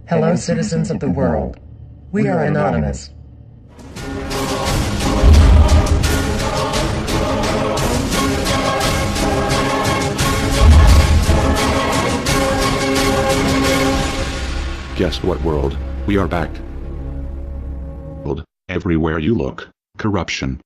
Hello, citizens of the world. We are anonymous. Guess what, world? We are back. Everywhere you look, corruption.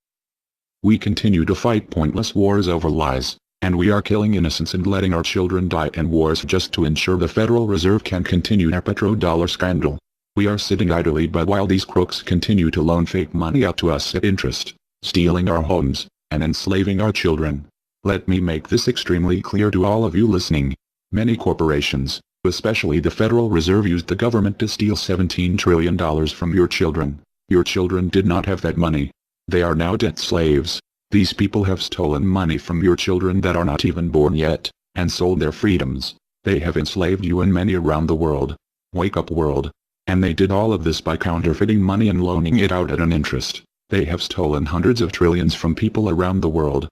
We continue to fight pointless wars over lies, and we are killing innocents and letting our children die in wars just to ensure the Federal Reserve can continue their petrodollar scandal. We are sitting idly by while these crooks continue to loan fake money out to us at interest, stealing our homes, and enslaving our children. Let me make this extremely clear to all of you listening. Many corporations, especially the Federal Reserve, used the government to steal $17 trillion from your children. Your children did not have that money. They are now debt slaves. These people have stolen money from your children that are not even born yet, and sold their freedoms. They have enslaved you and many around the world. Wake up, world. And they did all of this by counterfeiting money and loaning it out at an interest. They have stolen hundreds of trillions from people around the world.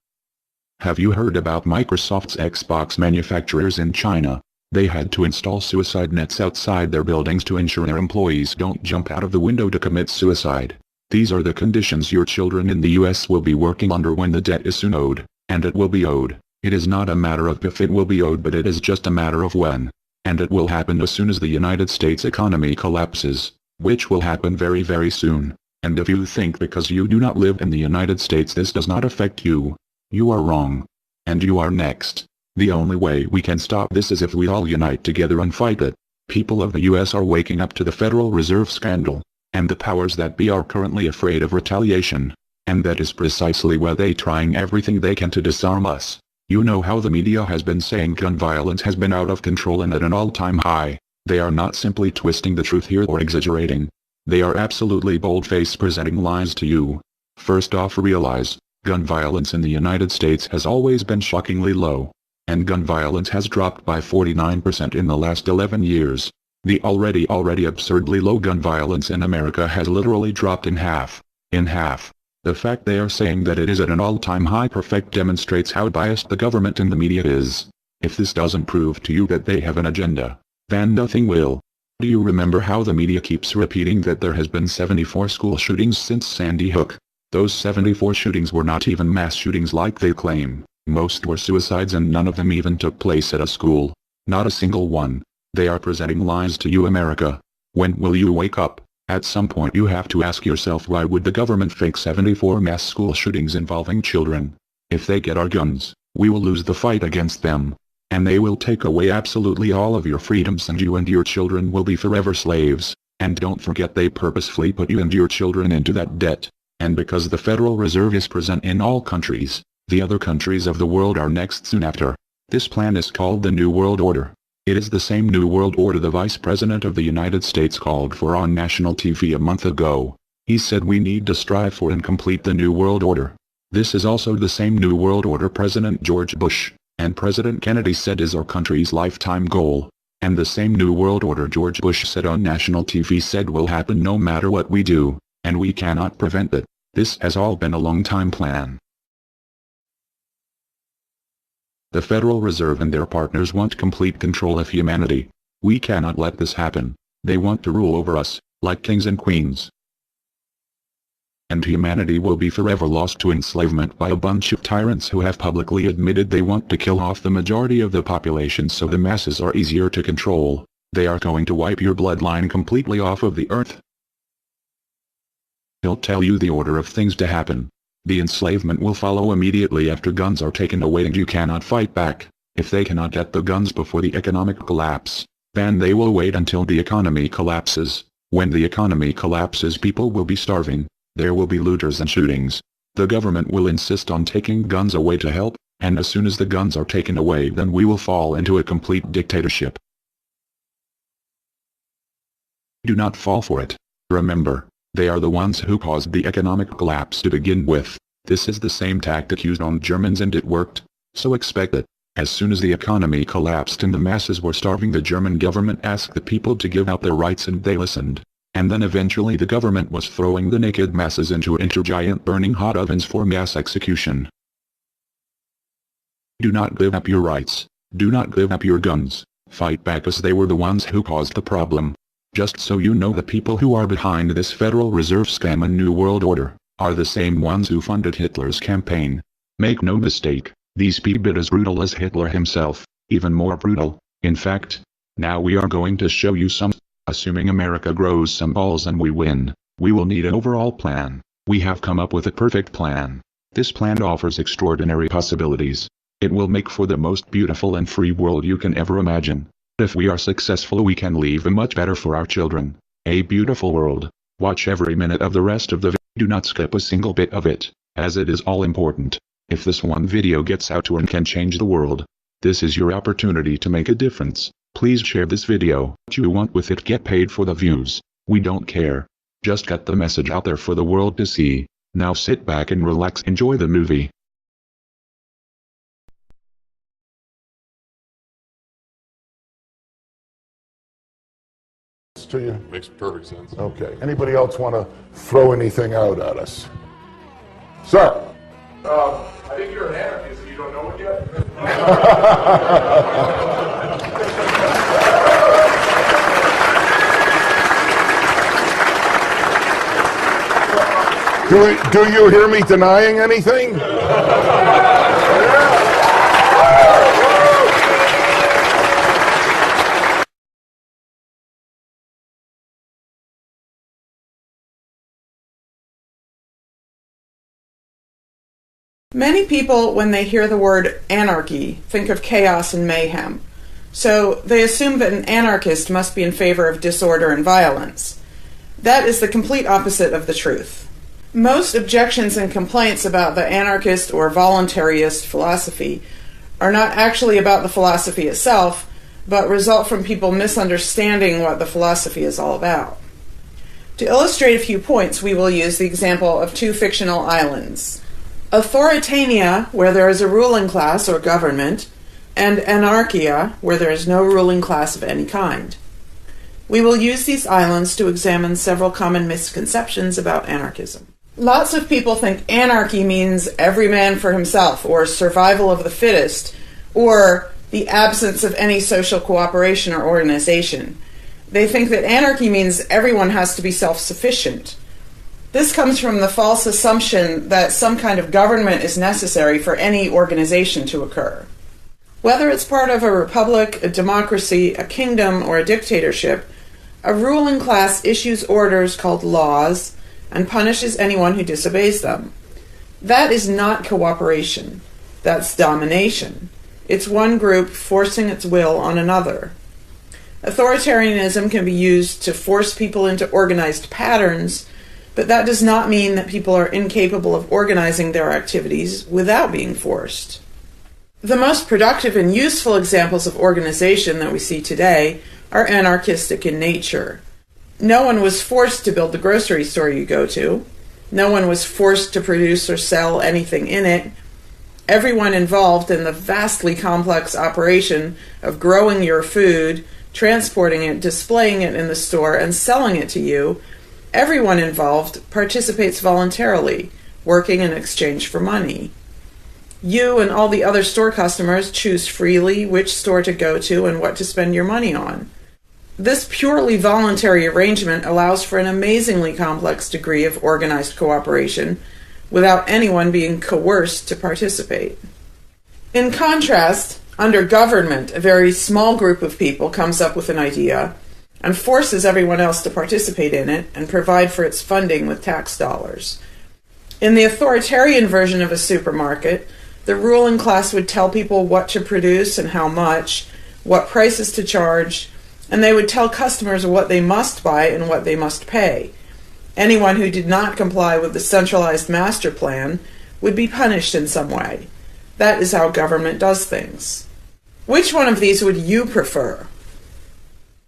Have you heard about Microsoft's Xbox manufacturers in China? They had to install suicide nets outside their buildings to ensure their employees don't jump out of the window to commit suicide. These are the conditions your children in the US will be working under when the debt is soon owed, and it will be owed. It is not a matter of if it will be owed, but it is just a matter of when. And it will happen as soon as the United States economy collapses, which will happen very, very soon. And if you think because you do not live in the United States this does not affect you, you are wrong. And you are next. The only way we can stop this is if we all unite together and fight it. People of the US are waking up to the Federal Reserve scandal, and the powers that be are currently afraid of retaliation. And that is precisely why they trying everything they can to disarm us. You know how the media has been saying gun violence has been out of control and at an all-time high. They are not simply twisting the truth here or exaggerating. They are absolutely bold-faced presenting lies to you. First off, realize, gun violence in the United States has always been shockingly low. And gun violence has dropped by 49% in the last 11 years. The already absurdly low gun violence in America has literally dropped in half. In half. The fact they are saying that it is at an all-time high perfect demonstrates how biased the government and the media is. If this doesn't prove to you that they have an agenda, then nothing will. Do you remember how the media keeps repeating that there has been 74 school shootings since Sandy Hook? Those 74 shootings were not even mass shootings like they claim. Most were suicides and none of them even took place at a school. Not a single one. They are presenting lies to you, America. When will you wake up? At some point you have to ask yourself, why would the government fake 74 mass school shootings involving children? If they get our guns, we will lose the fight against them. And they will take away absolutely all of your freedoms and you and your children will be forever slaves. And don't forget they purposefully put you and your children into that debt. And because the Federal Reserve is present in all countries, the other countries of the world are next soon after. This plan is called the New World Order. It is the same New World Order the Vice President of the United States called for on national TV a month ago. He said we need to strive for and complete the New World Order. This is also the same New World Order President George Bush and President Kennedy said is our country's lifetime goal. And the same New World Order George Bush said on national TV said will happen no matter what we do, and we cannot prevent it. This has all been a long time plan. The Federal Reserve and their partners want complete control of humanity. We cannot let this happen. They want to rule over us, like kings and queens. And humanity will be forever lost to enslavement by a bunch of tyrants who have publicly admitted they want to kill off the majority of the population so the masses are easier to control. They are going to wipe your bloodline completely off of the earth. He'll tell you the order of things to happen. The enslavement will follow immediately after guns are taken away and you cannot fight back. If they cannot get the guns before the economic collapse, then they will wait until the economy collapses. When the economy collapses, people will be starving. There will be looters and shootings. The government will insist on taking guns away to help, and as soon as the guns are taken away, then we will fall into a complete dictatorship. Do not fall for it. Remember, they are the ones who caused the economic collapse to begin with. This is the same tactic used on Germans and it worked. So expect it. As soon as the economy collapsed and the masses were starving, the German government asked the people to give out their rights and they listened. And then eventually the government was throwing the naked masses into giant burning hot ovens for mass execution. Do not give up your rights. Do not give up your guns. Fight back, as they were the ones who caused the problem. Just so you know, the people who are behind this Federal Reserve scam and New World Order are the same ones who funded Hitler's campaign. Make no mistake, these people are as brutal as Hitler himself, even more brutal. In fact, now we are going to show you some. Assuming America grows some balls and we win, we will need an overall plan. We have come up with a perfect plan. This plan offers extraordinary possibilities. It will make for the most beautiful and free world you can ever imagine. If we are successful, we can leave a much better for our children. A beautiful world. Watch every minute of the rest of the video. Do not skip a single bit of it, as it is all important. If this one video gets out to and can change the world, this is your opportunity to make a difference. Please share this video. What you want with it, get paid for the views. We don't care. Just get the message out there for the world to see. Now sit back and relax. Enjoy the movie. To you? Makes perfect sense. Okay. Anybody else want to throw anything out at us? Sir? I think you're an anarchist and you don't know it yet. Do you hear me denying anything? Many people, when they hear the word anarchy, think of chaos and mayhem. So they assume that an anarchist must be in favor of disorder and violence. That is the complete opposite of the truth. Most objections and complaints about the anarchist or voluntarist philosophy are not actually about the philosophy itself, but result from people misunderstanding what the philosophy is all about. To illustrate a few points, we will use the example of two fictional islands: Authoritania, where there is a ruling class or government, and Anarchia, where there is no ruling class of any kind. We will use these islands to examine several common misconceptions about anarchism. Lots of people think anarchy means every man for himself, or survival of the fittest, or the absence of any social cooperation or organization. They think that anarchy means everyone has to be self-sufficient. This comes from the false assumption that some kind of government is necessary for any organization to occur. Whether it's part of a republic, a democracy, a kingdom, or a dictatorship, a ruling class issues orders called laws and punishes anyone who disobeys them. That is not cooperation. That's domination. It's one group forcing its will on another. Authoritarianism can be used to force people into organized patterns, but that does not mean that people are incapable of organizing their activities without being forced. The most productive and useful examples of organization that we see today are anarchistic in nature. No one was forced to build the grocery store you go to. No one was forced to produce or sell anything in it. Everyone involved in the vastly complex operation of growing your food, transporting it, displaying it in the store, and selling it to you, everyone involved participates voluntarily, working in exchange for money. You and all the other store customers choose freely which store to go to and what to spend your money on. This purely voluntary arrangement allows for an amazingly complex degree of organized cooperation without anyone being coerced to participate. In contrast, under government, a very small group of people comes up with an idea and forces everyone else to participate in it and provide for its funding with tax dollars. In the authoritarian version of a supermarket, the ruling class would tell people what to produce and how much, what prices to charge, and they would tell customers what they must buy and what they must pay. Anyone who did not comply with the centralized master plan would be punished in some way. That is how government does things. Which one of these would you prefer?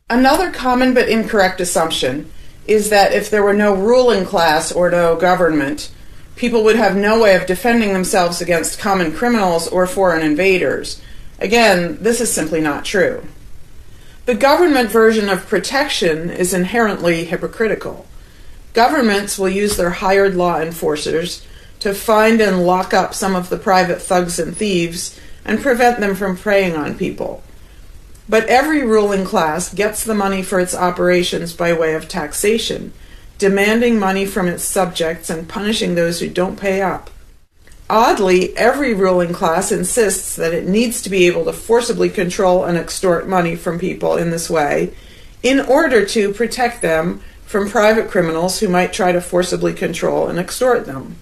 Another common but incorrect assumption is that if there were no ruling class or no government, people would have no way of defending themselves against common criminals or foreign invaders. Again, this is simply not true. The government version of protection is inherently hypocritical. Governments will use their hired law enforcers to find and lock up some of the private thugs and thieves and prevent them from preying on people. But every ruling class gets the money for its operations by way of taxation, demanding money from its subjects and punishing those who don't pay up. Oddly, every ruling class insists that it needs to be able to forcibly control and extort money from people in this way in order to protect them from private criminals who might try to forcibly control and extort them.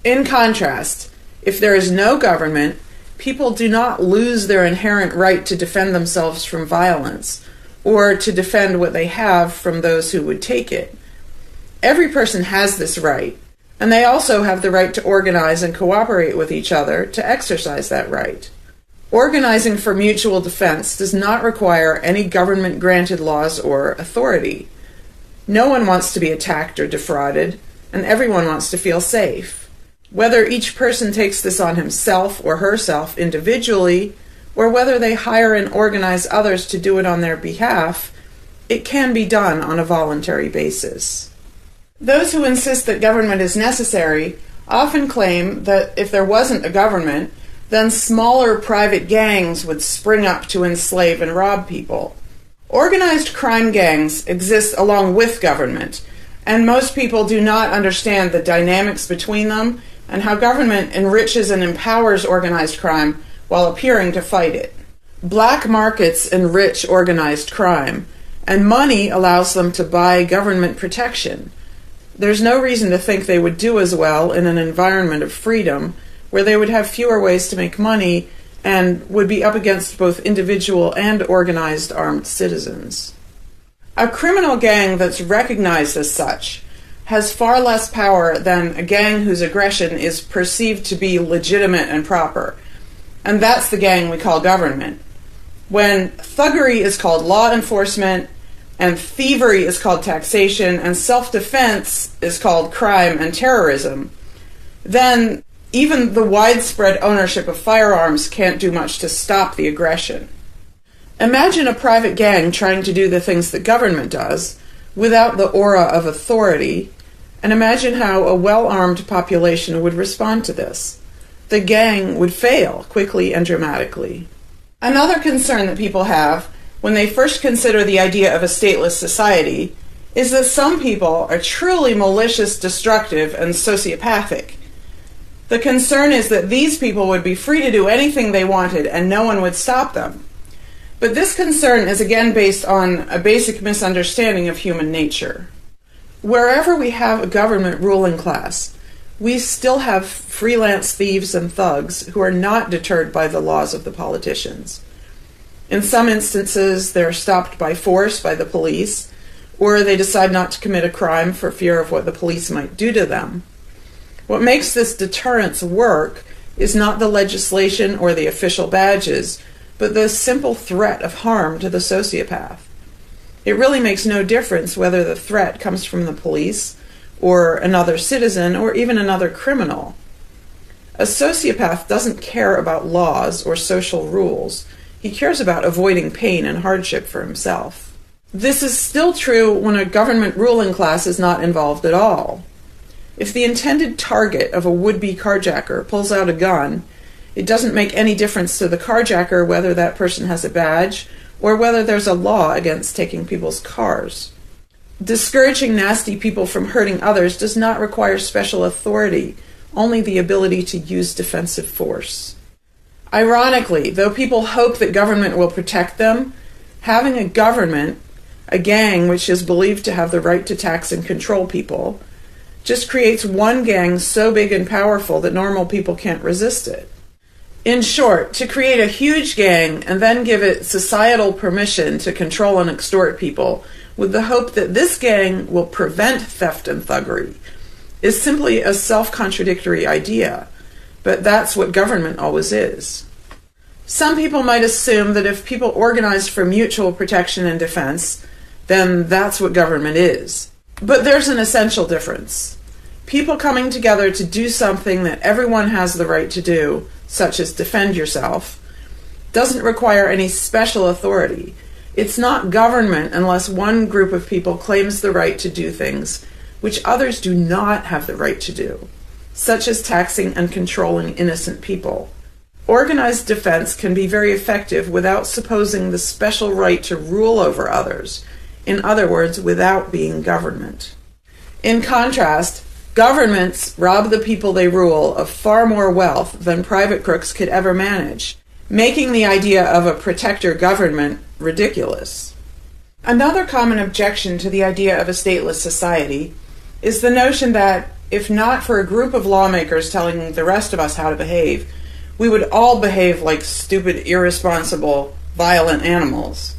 In contrast, if there is no government, people do not lose their inherent right to defend themselves from violence or to defend what they have from those who would take it. Every person has this right, and they also have the right to organize and cooperate with each other to exercise that right. Organizing for mutual defense does not require any government-granted laws or authority. No one wants to be attacked or defrauded, and everyone wants to feel safe. Whether each person takes this on himself or herself individually, or whether they hire and organize others to do it on their behalf, it can be done on a voluntary basis. Those who insist that government is necessary often claim that if there wasn't a government, then smaller private gangs would spring up to enslave and rob people. Organized crime gangs exist along with government, and most people do not understand the dynamics between them and how government enriches and empowers organized crime while appearing to fight it. Black markets enrich organized crime, and money allows them to buy government protection. There's no reason to think they would do as well in an environment of freedom, where they would have fewer ways to make money and would be up against both individual and organized armed citizens. A criminal gang that's recognized as such has far less power than a gang whose aggression is perceived to be legitimate and proper, and that's the gang we call government. When thuggery is called law enforcement, and thievery is called taxation, and self-defense is called crime and terrorism, then even the widespread ownership of firearms can't do much to stop the aggression. Imagine a private gang trying to do the things that government does without the aura of authority, and imagine how a well-armed population would respond to this. The gang would fail quickly and dramatically. Another concern that people have when they first consider the idea of a stateless society is that some people are truly malicious, destructive, and sociopathic. The concern is that these people would be free to do anything they wanted and no one would stop them. But this concern is again based on a basic misunderstanding of human nature. Wherever we have a government ruling class, we still have freelance thieves and thugs who are not deterred by the laws of the politicians. In some instances, they're stopped by force by the police, or they decide not to commit a crime for fear of what the police might do to them. What makes this deterrence work is not the legislation or the official badges, but the simple threat of harm to the sociopath. It really makes no difference whether the threat comes from the police, or another citizen, or even another criminal. A sociopath doesn't care about laws or social rules. He cares about avoiding pain and hardship for himself. This is still true when a government ruling class is not involved at all. If the intended target of a would-be carjacker pulls out a gun, it doesn't make any difference to the carjacker whether that person has a badge or whether there's a law against taking people's cars. Discouraging nasty people from hurting others does not require special authority, only the ability to use defensive force. Ironically, though people hope that government will protect them, having a government, a gang which is believed to have the right to tax and control people, just creates one gang so big and powerful that normal people can't resist it. In short, to create a huge gang and then give it societal permission to control and extort people with the hope that this gang will prevent theft and thuggery is simply a self-contradictory idea, but that's what government always is. Some people might assume that if people organize for mutual protection and defense, then that's what government is. But there's an essential difference. People coming together to do something that everyone has the right to do, such as defend yourself, doesn't require any special authority. It's not government unless one group of people claims the right to do things which others do not have the right to do, such as taxing and controlling innocent people. Organized defense can be very effective without supposing the special right to rule over others. In other words, without being government. In contrast, governments rob the people they rule of far more wealth than private crooks could ever manage, making the idea of a protector government ridiculous. Another common objection to the idea of a stateless society is the notion that, if not for a group of lawmakers telling the rest of us how to behave, we would all behave like stupid, irresponsible, violent animals.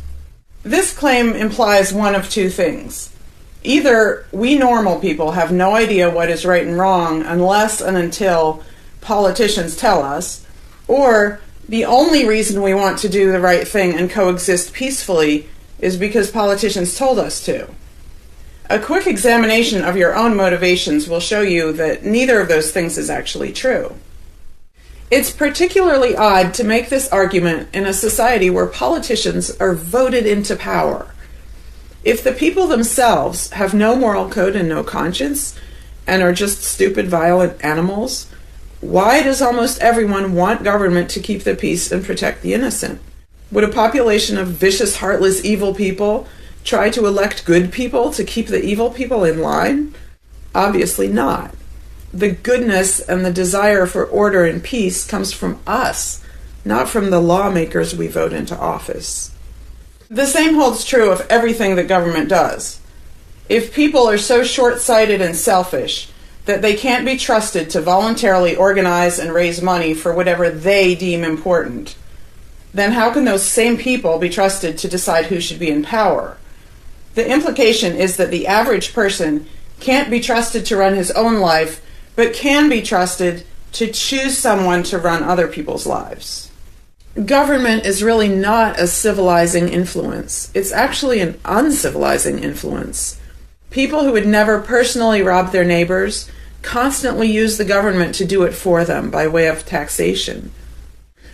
This claim implies one of two things. Either we normal people have no idea what is right and wrong unless and until politicians tell us, or the only reason we want to do the right thing and coexist peacefully is because politicians told us to. A quick examination of your own motivations will show you that neither of those things is actually true. It's particularly odd to make this argument in a society where politicians are voted into power. If the people themselves have no moral code and no conscience, and are just stupid, violent animals, why does almost everyone want government to keep the peace and protect the innocent? Would a population of vicious, heartless, evil people try to elect good people to keep the evil people in line? Obviously not. The goodness and the desire for order and peace comes from us, not from the lawmakers we vote into office. The same holds true of everything that government does. If people are so short-sighted and selfish that they can't be trusted to voluntarily organize and raise money for whatever they deem important, then how can those same people be trusted to decide who should be in power? The implication is that the average person can't be trusted to run his own life, but can be trusted to choose someone to run other people's lives. Government is really not a civilizing influence. It's actually an uncivilizing influence. People who would never personally rob their neighbors constantly use the government to do it for them by way of taxation.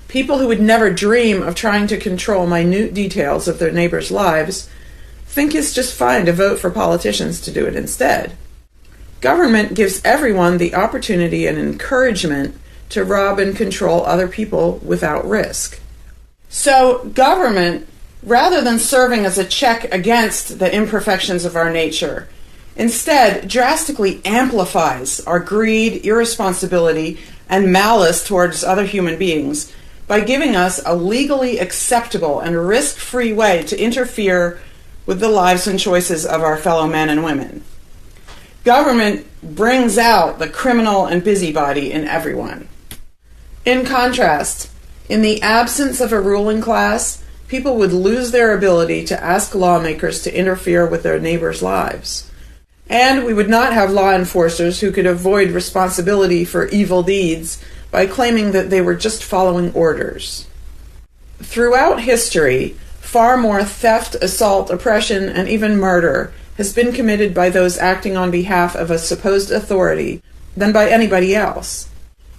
People who would never dream of trying to control minute details of their neighbors' lives think it's just fine to vote for politicians to do it instead. Government gives everyone the opportunity and encouragement to rob and control other people without risk. So government, rather than serving as a check against the imperfections of our nature, instead drastically amplifies our greed, irresponsibility, and malice towards other human beings by giving us a legally acceptable and risk-free way to interfere with the lives and choices of our fellow men and women. Government brings out the criminal and busybody in everyone. In contrast, in the absence of a ruling class, people would lose their ability to ask lawmakers to interfere with their neighbors' lives. And we would not have law enforcers who could avoid responsibility for evil deeds by claiming that they were just following orders. Throughout history, far more theft, assault, oppression, and even murder has been committed by those acting on behalf of a supposed authority than by anybody else.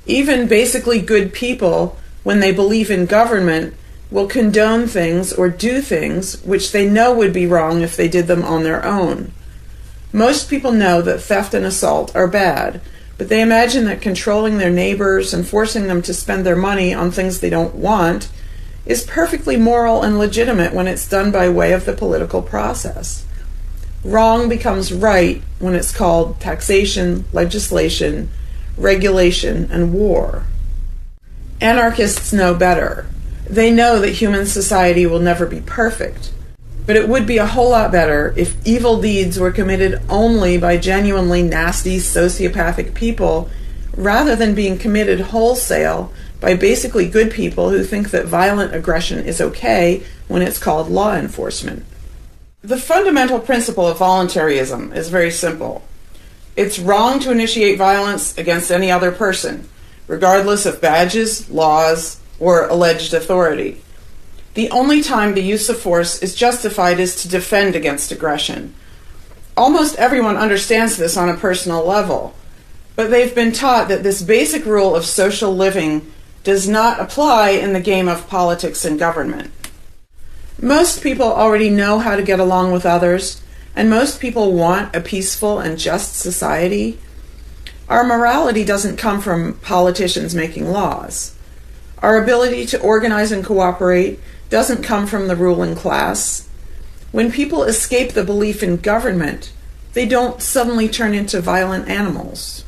Even basically good people, when they believe in government, will condone things or do things which they know would be wrong if they did them on their own. Most people know that theft and assault are bad, but they imagine that controlling their neighbors and forcing them to spend their money on things they don't want is perfectly moral and legitimate when it's done by way of the political process. Wrong becomes right when it's called taxation, legislation, regulation, and war. Anarchists know better. They know that human society will never be perfect, but it would be a whole lot better if evil deeds were committed only by genuinely nasty, sociopathic people, rather than being committed wholesale by basically good people who think that violent aggression is okay when it's called law enforcement. The fundamental principle of voluntarism is very simple. It's wrong to initiate violence against any other person, regardless of badges, laws, or alleged authority. The only time the use of force is justified is to defend against aggression. Almost everyone understands this on a personal level, but they've been taught that this basic rule of social living does not apply in the game of politics and government. Most people already know how to get along with others, and most people want a peaceful and just society. Our morality doesn't come from politicians making laws. Our ability to organize and cooperate doesn't come from the ruling class. When people escape the belief in government, they don't suddenly turn into violent animals.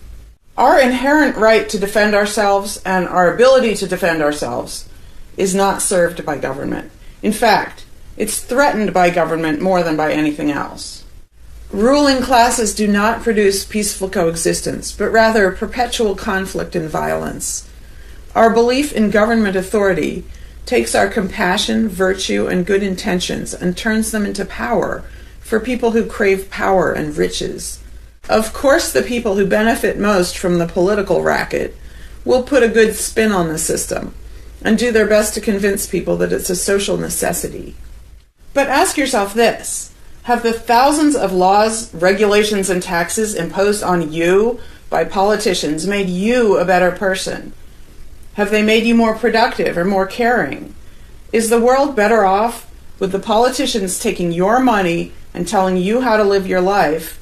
Our inherent right to defend ourselves and our ability to defend ourselves is not served by government. In fact, it's threatened by government more than by anything else. Ruling classes do not produce peaceful coexistence, but rather perpetual conflict and violence. Our belief in government authority takes our compassion, virtue, and good intentions and turns them into power for people who crave power and riches. Of course, the people who benefit most from the political racket will put a good spin on the system and do their best to convince people that it's a social necessity. But ask yourself this: have the thousands of laws, regulations, and taxes imposed on you by politicians made you a better person? Have they made you more productive or more caring? Is the world better off with the politicians taking your money and telling you how to live your life?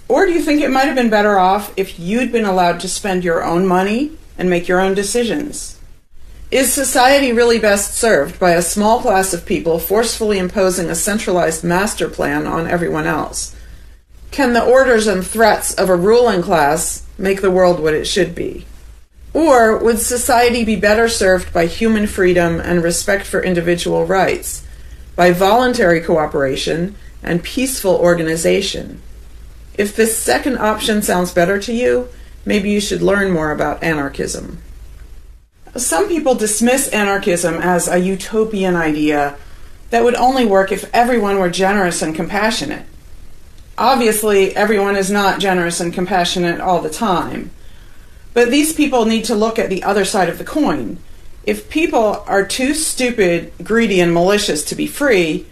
Or do you think it might have been better off if you'd been allowed to spend your own money and make your own decisions? Is society really best served by a small class of people forcefully imposing a centralized master plan on everyone else? Can the orders and threats of a ruling class make the world what it should be? Or would society be better served by human freedom and respect for individual rights, by voluntary cooperation and peaceful organization? If this second option sounds better to you, maybe you should learn more about anarchism. Some people dismiss anarchism as a utopian idea that would only work if everyone were generous and compassionate. Obviously, everyone is not generous and compassionate all the time. But these people need to look at the other side of the coin. If people are too stupid, greedy, and malicious to be free,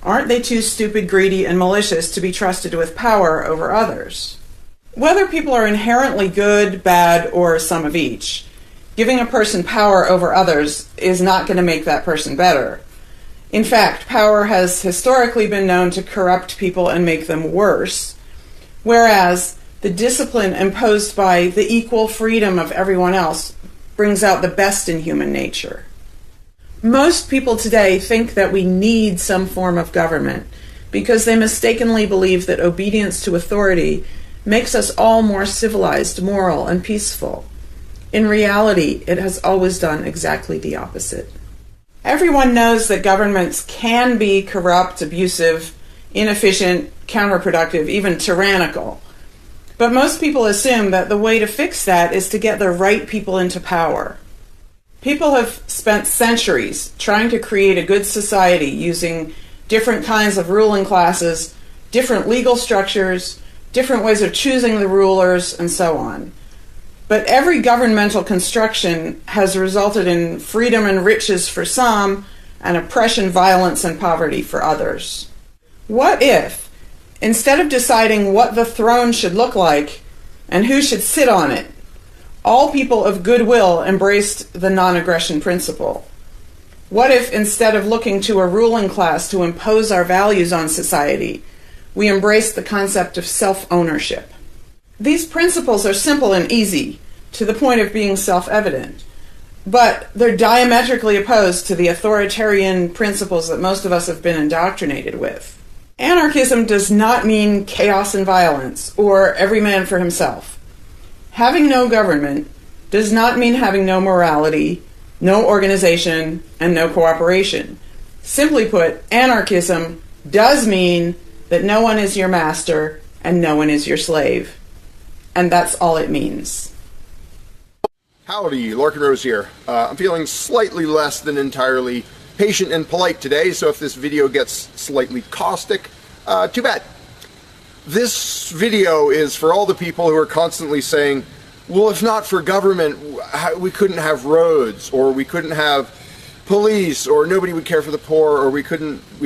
aren't they too stupid, greedy, and malicious to be trusted with power over others? Whether people are inherently good, bad, or some of each, giving a person power over others is not going to make that person better. In fact, power has historically been known to corrupt people and make them worse, whereas the discipline imposed by the equal freedom of everyone else brings out the best in human nature. Most people today think that we need some form of government because they mistakenly believe that obedience to authority makes us all more civilized, moral, and peaceful. In reality, it has always done exactly the opposite. Everyone knows that governments can be corrupt, abusive, inefficient, counterproductive, even tyrannical. But most people assume that the way to fix that is to get the right people into power. People have spent centuries trying to create a good society using different kinds of ruling classes, different legal structures, different ways of choosing the rulers, and so on. But every governmental construction has resulted in freedom and riches for some, and oppression, violence, and poverty for others. What if, instead of deciding what the throne should look like and who should sit on it, all people of goodwill embraced the non-aggression principle? What if, instead of looking to a ruling class to impose our values on society, we embraced the concept of self-ownership? These principles are simple and easy, to the point of being self-evident, but they're diametrically opposed to the authoritarian principles that most of us have been indoctrinated with. Anarchism does not mean chaos and violence, or every man for himself. Having no government does not mean having no morality, no organization, and no cooperation. Simply put, anarchism does mean that no one is your master and no one is your slave. And that's all it means. Howdy, Larkin Rose here. I'm feeling slightly less than entirely patient and polite today, so if this video gets slightly caustic, too bad. This video is for all the people who are constantly saying, well, if not for government, we couldn't have roads, or we couldn't have police, or nobody would care for the poor, or we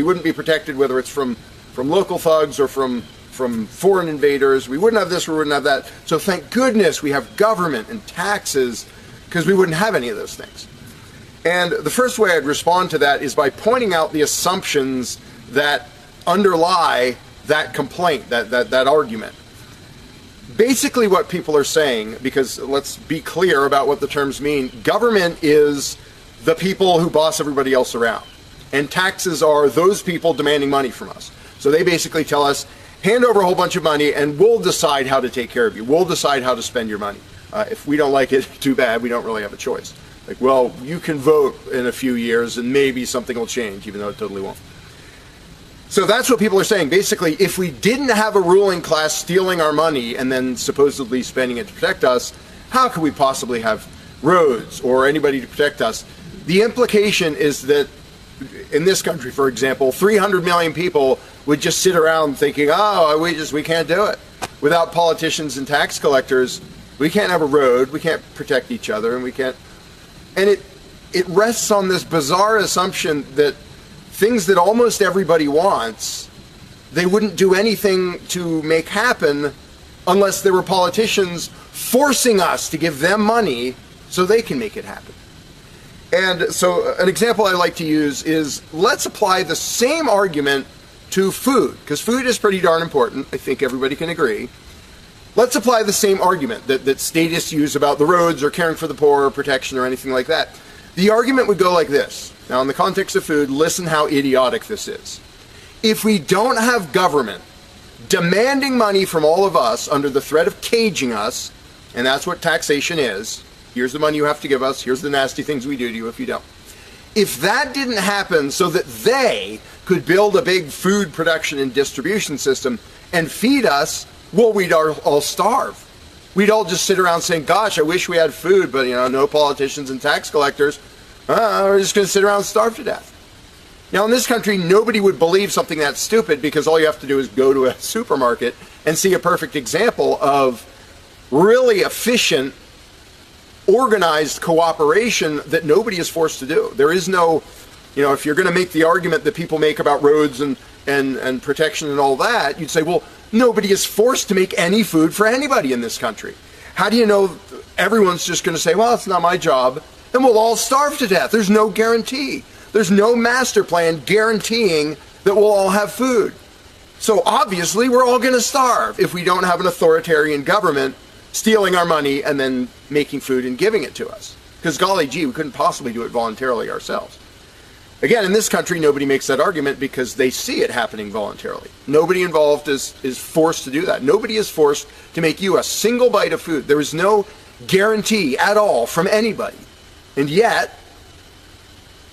wouldn't be protected, whether it's from local thugs or from foreign invaders. We wouldn't have this, we wouldn't have that. So thank goodness we have government and taxes, because we wouldn't have any of those things. And the first way I'd respond to that is by pointing out the assumptions that underlie that complaint, that argument. basically what people are saying, because let's be clear about what the terms mean, government is the people who boss everybody else around. And taxes are those people demanding money from us. So they basically tell us, hand over a whole bunch of money and we'll decide how to take care of you. We'll decide how to spend your money. If we don't like it, too bad, we don't really have a choice. Like, well, you can vote in a few years and maybe something will change, even though it totally won't. So that's what people are saying. Basically, if we didn't have a ruling class stealing our money and then supposedly spending it to protect us, how could we possibly have roads or anybody to protect us? The implication is that in this country, for example, 300 million people would just sit around thinking, oh, we can't do it. Without politicians and tax collectors, we can't have a road, we can't protect each other, and we can't. And it rests on this bizarre assumption that things that almost everybody wants, they wouldn't do anything to make happen unless there were politicians forcing us to give them money so they can make it happen. And so an example I like to use is, let's apply the same argument to food, because food is pretty darn important. I think everybody can agree. Let's apply the same argument that statists use about the roads or caring for the poor or protection or anything like that. The argument would go like this. Now, in the context of food, listen how idiotic this is. If we don't have government demanding money from all of us under the threat of caging us, and that's what taxation is, here's the money you have to give us, here's the nasty things we do to you if you don't. If that didn't happen so that they could build a big food production and distribution system and feed us, well, we'd all starve. We'd all just sit around saying, gosh, I wish we had food, but no politicians and tax collectors. We're just going to sit around and starve to death. Now, in this country, nobody would believe something that stupid, because all you have to do is go to a supermarket and see a perfect example of really efficient, organized cooperation that nobody is forced to do. There is no, if you're going to make the argument that people make about roads and protection and all that, you'd say, well, nobody is forced to make any food for anybody in this country. How do you know everyone's just going to say, well, it's not my job, and we'll all starve to death? There's no guarantee. There's no master plan guaranteeing that we'll all have food. So obviously we're all going to starve if we don't have an authoritarian government stealing our money and then making food and giving it to us. Because golly gee, we couldn't possibly do it voluntarily ourselves. Again, in this country, nobody makes that argument because they see it happening voluntarily. Nobody involved is forced to do that. Nobody is forced to make you a single bite of food. There is no guarantee at all from anybody. And yet,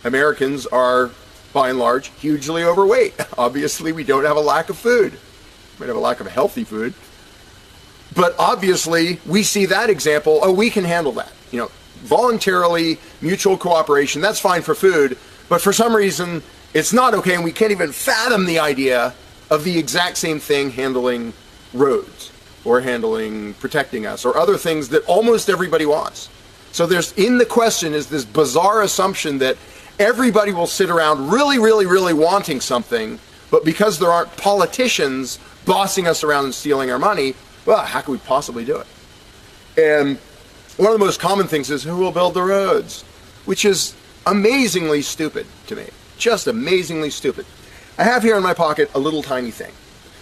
Americans are, by and large, hugely overweight. Obviously, we don't have a lack of food. We might have a lack of healthy food. But obviously, we see that example. Oh, we can handle that. Voluntarily, mutual cooperation, that's fine for food. But for some reason, it's not okay, and we can't even fathom the idea of the exact same thing handling roads or handling protecting us or other things that almost everybody wants. So in the question is this bizarre assumption that everybody will sit around really, really, really wanting something, but because there aren't politicians bossing us around and stealing our money, well, how could we possibly do it? And one of the most common things is, who will build the roads? Which is amazingly stupid to me. Just amazingly stupid. I have here in my pocket a little tiny thing.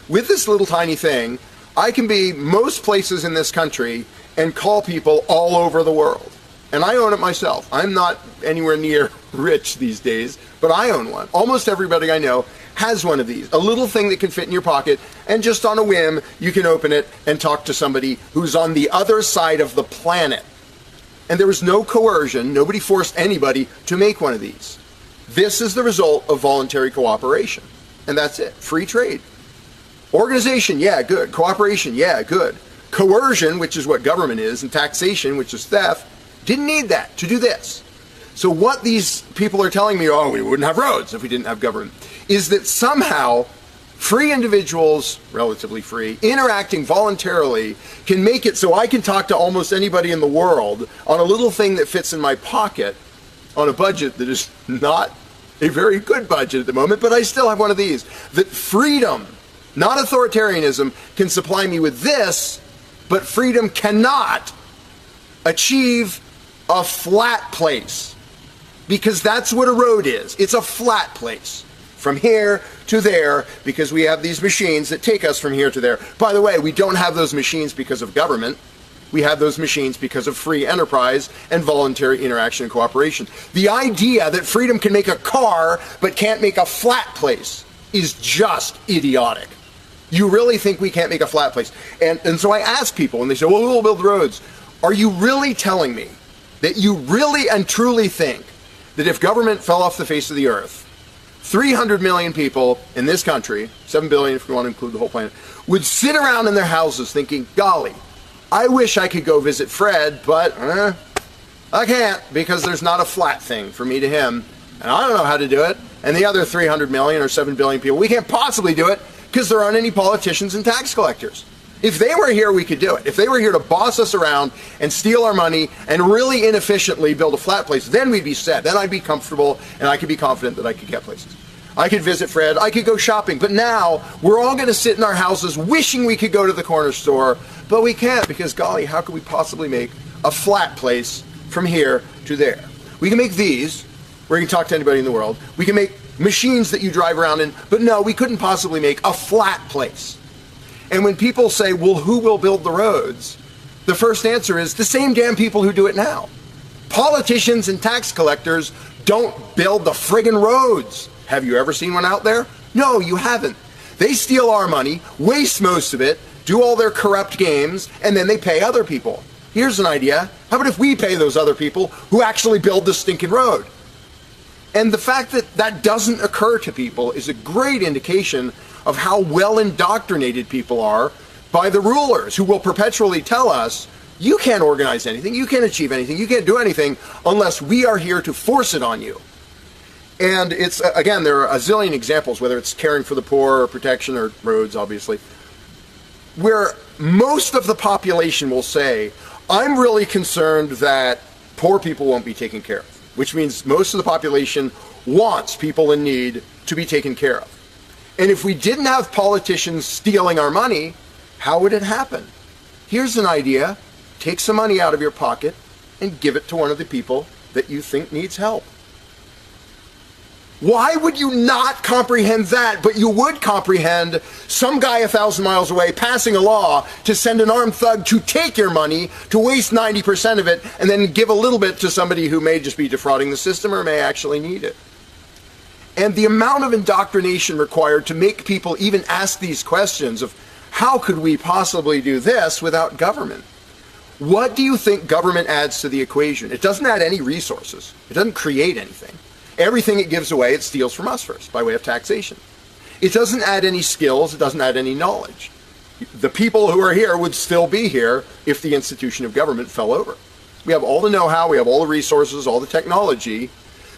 With this little tiny thing, I can be most places in this country and call people all over the world. And I own it myself. I'm not anywhere near rich these days, but I own one. Almost everybody I know has one of these. A little thing that can fit in your pocket, and just on a whim, you can open it and talk to somebody who's on the other side of the planet. And there was no coercion, nobody forced anybody to make one of these. This is the result of voluntary cooperation. And that's it. Free trade. Organization, yeah, good. Cooperation, yeah, good. Coercion, which is what government is, and taxation, which is theft, didn't need that to do this. So what these people are telling me, oh, we wouldn't have roads if we didn't have government, is that somehow free individuals, relatively free, interacting voluntarily can make it so I can talk to almost anybody in the world on a little thing that fits in my pocket on a budget that is not a very good budget at the moment, but I still have one of these. That freedom, not authoritarianism, can supply me with this, but freedom cannot achieve a flat place. Because that's what a road is. It's a flat place. from here to there because we have these machines that take us from here to there. By the way, we don't have those machines because of government. We have those machines because of free enterprise and voluntary interaction and cooperation. The idea that freedom can make a car but can't make a flat place is just idiotic. You really think we can't make a flat place? And so I ask people, and they say, well, we'll build roads. Are you really telling me that you really and truly think that if government fell off the face of the earth, 300 million people in this country, 7 billion if we want to include the whole planet, would sit around in their houses thinking, golly, I wish I could go visit Fred, but I can't because there's not a flat thing from me to him, and I don't know how to do it. And the other 300 million or 7 billion people, we can't possibly do it because there aren't any politicians and tax collectors. If they were here, we could do it. If they were here to boss us around and steal our money and really inefficiently build a flat place, then we'd be set. Then I'd be comfortable and I could be confident that I could get places. I could visit Fred, I could go shopping, but now we're all going to sit in our houses wishing we could go to the corner store, but we can't because, golly, how could we possibly make a flat place from here to there? We can make these, where you can talk to anybody in the world. We can make machines that you drive around in, but no, we couldn't possibly make a flat place. And when people say, well, who will build the roads? The first answer is the same damn people who do it now. Politicians and tax collectors don't build the friggin' roads. Have you ever seen one out there? No, you haven't. They steal our money, waste most of it, do all their corrupt games, and then they pay other people. Here's an idea. How about if we pay those other people who actually build the stinking road? And the fact that that doesn't occur to people is a great indication of how well indoctrinated people are by the rulers who will perpetually tell us, you can't organize anything, you can't achieve anything, you can't do anything unless we are here to force it on you. And it's, again, there are a zillion examples, whether it's caring for the poor or protection or roads, obviously, where most of the population will say, I'm really concerned that poor people won't be taken care of, which means most of the population wants people in need to be taken care of. And if we didn't have politicians stealing our money, how would it happen? Here's an idea. Take some money out of your pocket and give it to one of the people that you think needs help. Why would you not comprehend that, but you would comprehend some guy 1,000 miles away passing a law to send an armed thug to take your money, to waste 90% of it, and then give a little bit to somebody who may just be defrauding the system or may actually need it? And the amount of indoctrination required to make people even ask these questions of how could we possibly do this without government? What do you think government adds to the equation? It doesn't add any resources. It doesn't create anything. Everything it gives away, it steals from us first, by way of taxation. It doesn't add any skills, it doesn't add any knowledge. The people who are here would still be here if the institution of government fell over. We have all the know-how, we have all the resources, all the technology.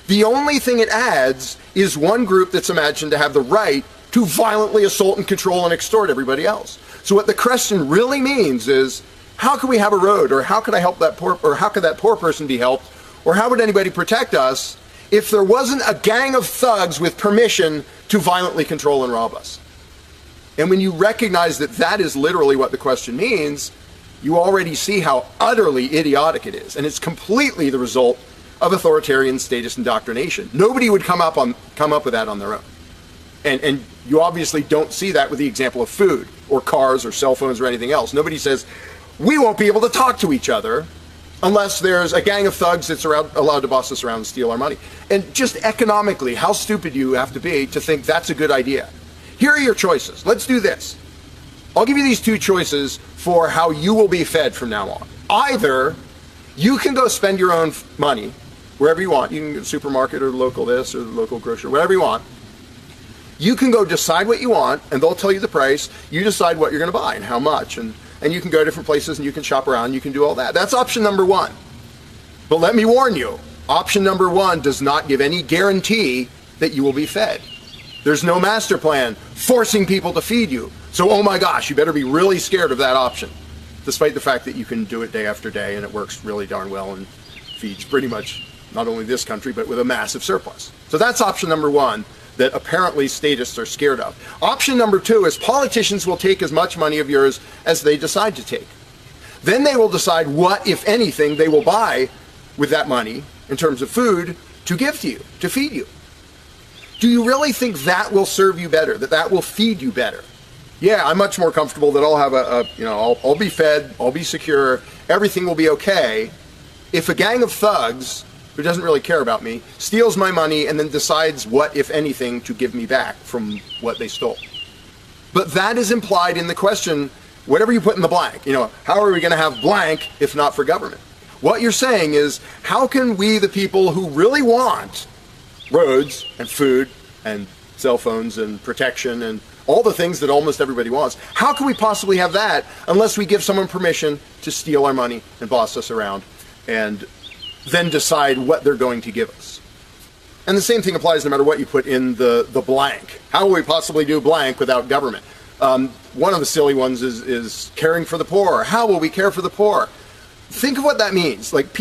The only thing it adds is one group that's imagined to have the right to violently assault and control and extort everybody else. So what the question really means is, how can we have a road, or how could I help that poor, or how could that poor person be helped, or how would anybody protect us if there wasn't a gang of thugs with permission to violently control and rob us? And when you recognize that that is literally what the question means, you already see how utterly idiotic it is. And it's completely the result of authoritarian statist indoctrination. Nobody would come up with that on their own. And you obviously don't see that with the example of food or cars or cell phones or anything else. Nobody says, we won't be able to talk to each other unless there's a gang of thugs that's allowed to boss us around and steal our money. And just economically, how stupid you have to be to think that's a good idea. Here are your choices. Let's do this. I'll give you these two choices for how you will be fed from now on. Either you can go spend your own money wherever you want. You can go to the supermarket or the local this or the local grocery, whatever you want. You can go decide what you want, and they'll tell you the price. You decide what you're going to buy and how much. And you can go to different places and you can shop around. You can do all that. That's option number one. But let me warn you, option number one does not give any guarantee that you will be fed. There's no master plan forcing people to feed you. So, oh my gosh, you better be really scared of that option, despite the fact that you can do it day after day and it works really darn well and feeds pretty much not only this country, but with a massive surplus. So that's option number one that apparently statists are scared of. Option number two is politicians will take as much money of yours as they decide to take. Then they will decide what, if anything, they will buy with that money in terms of food to give to you, to feed you. Do you really think that will serve you better, that will feed you better? Yeah, I'm much more comfortable that I'll have I'll be fed, I'll be secure, everything will be okay. If a gang of thugs who doesn't really care about me steals my money and then decides what, if anything, to give me back from what they stole. But that is implied in the question, whatever you put in the blank. How are we going to have blank if not for government? What you're saying is, how can we, the people who really want roads and food and cell phones and protection and all the things that almost everybody wants, how can we possibly have that unless we give someone permission to steal our money and boss us around and then decide what they're going to give us? And the same thing applies no matter what you put in the blank. How will we possibly do blank without government? One of the silly ones is caring for the poor. How will we care for the poor? Think of what that means. Like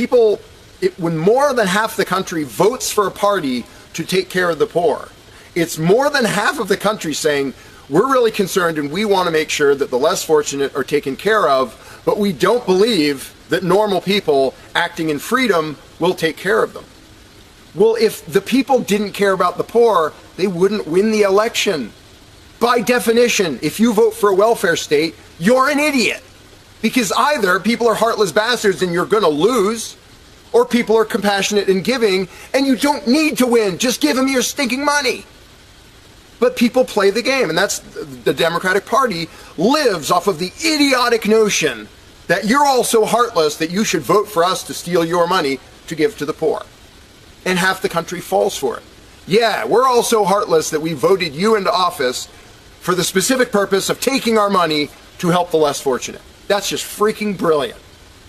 when more than half the country votes for a party to take care of the poor, it's more than half of the country saying, we're really concerned and we want to make sure that the less fortunate are taken care of, but we don't believe that normal people acting in freedom will take care of them. Well, if the people didn't care about the poor, they wouldn't win the election. By definition, if you vote for a welfare state, you're an idiot. Because either people are heartless bastards and you're going to lose, or people are compassionate and giving and you don't need to win. Just give them your stinking money. But people play the game, and that's the Democratic Party lives off of the idiotic notion that you're all so heartless that you should vote for us to steal your money to give to the poor. And half the country falls for it. Yeah, we're all so heartless that we voted you into office for the specific purpose of taking our money to help the less fortunate. That's just freaking brilliant.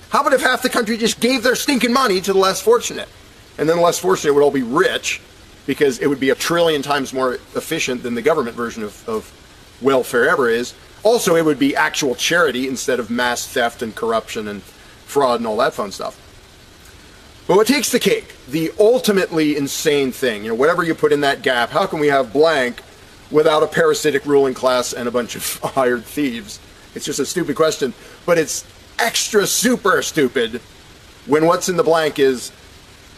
How about if half the country just gave their stinking money to the less fortunate? And then the less fortunate would all be rich, because it would be 1 trillion times more efficient than the government version of welfare ever is. Also, it would be actual charity instead of mass theft and corruption and fraud and all that fun stuff. But what takes the cake, the ultimately insane thing, whatever you put in that gap, how can we have blank without a parasitic ruling class and a bunch of hired thieves? It's just a stupid question, but it's extra super stupid when what's in the blank is,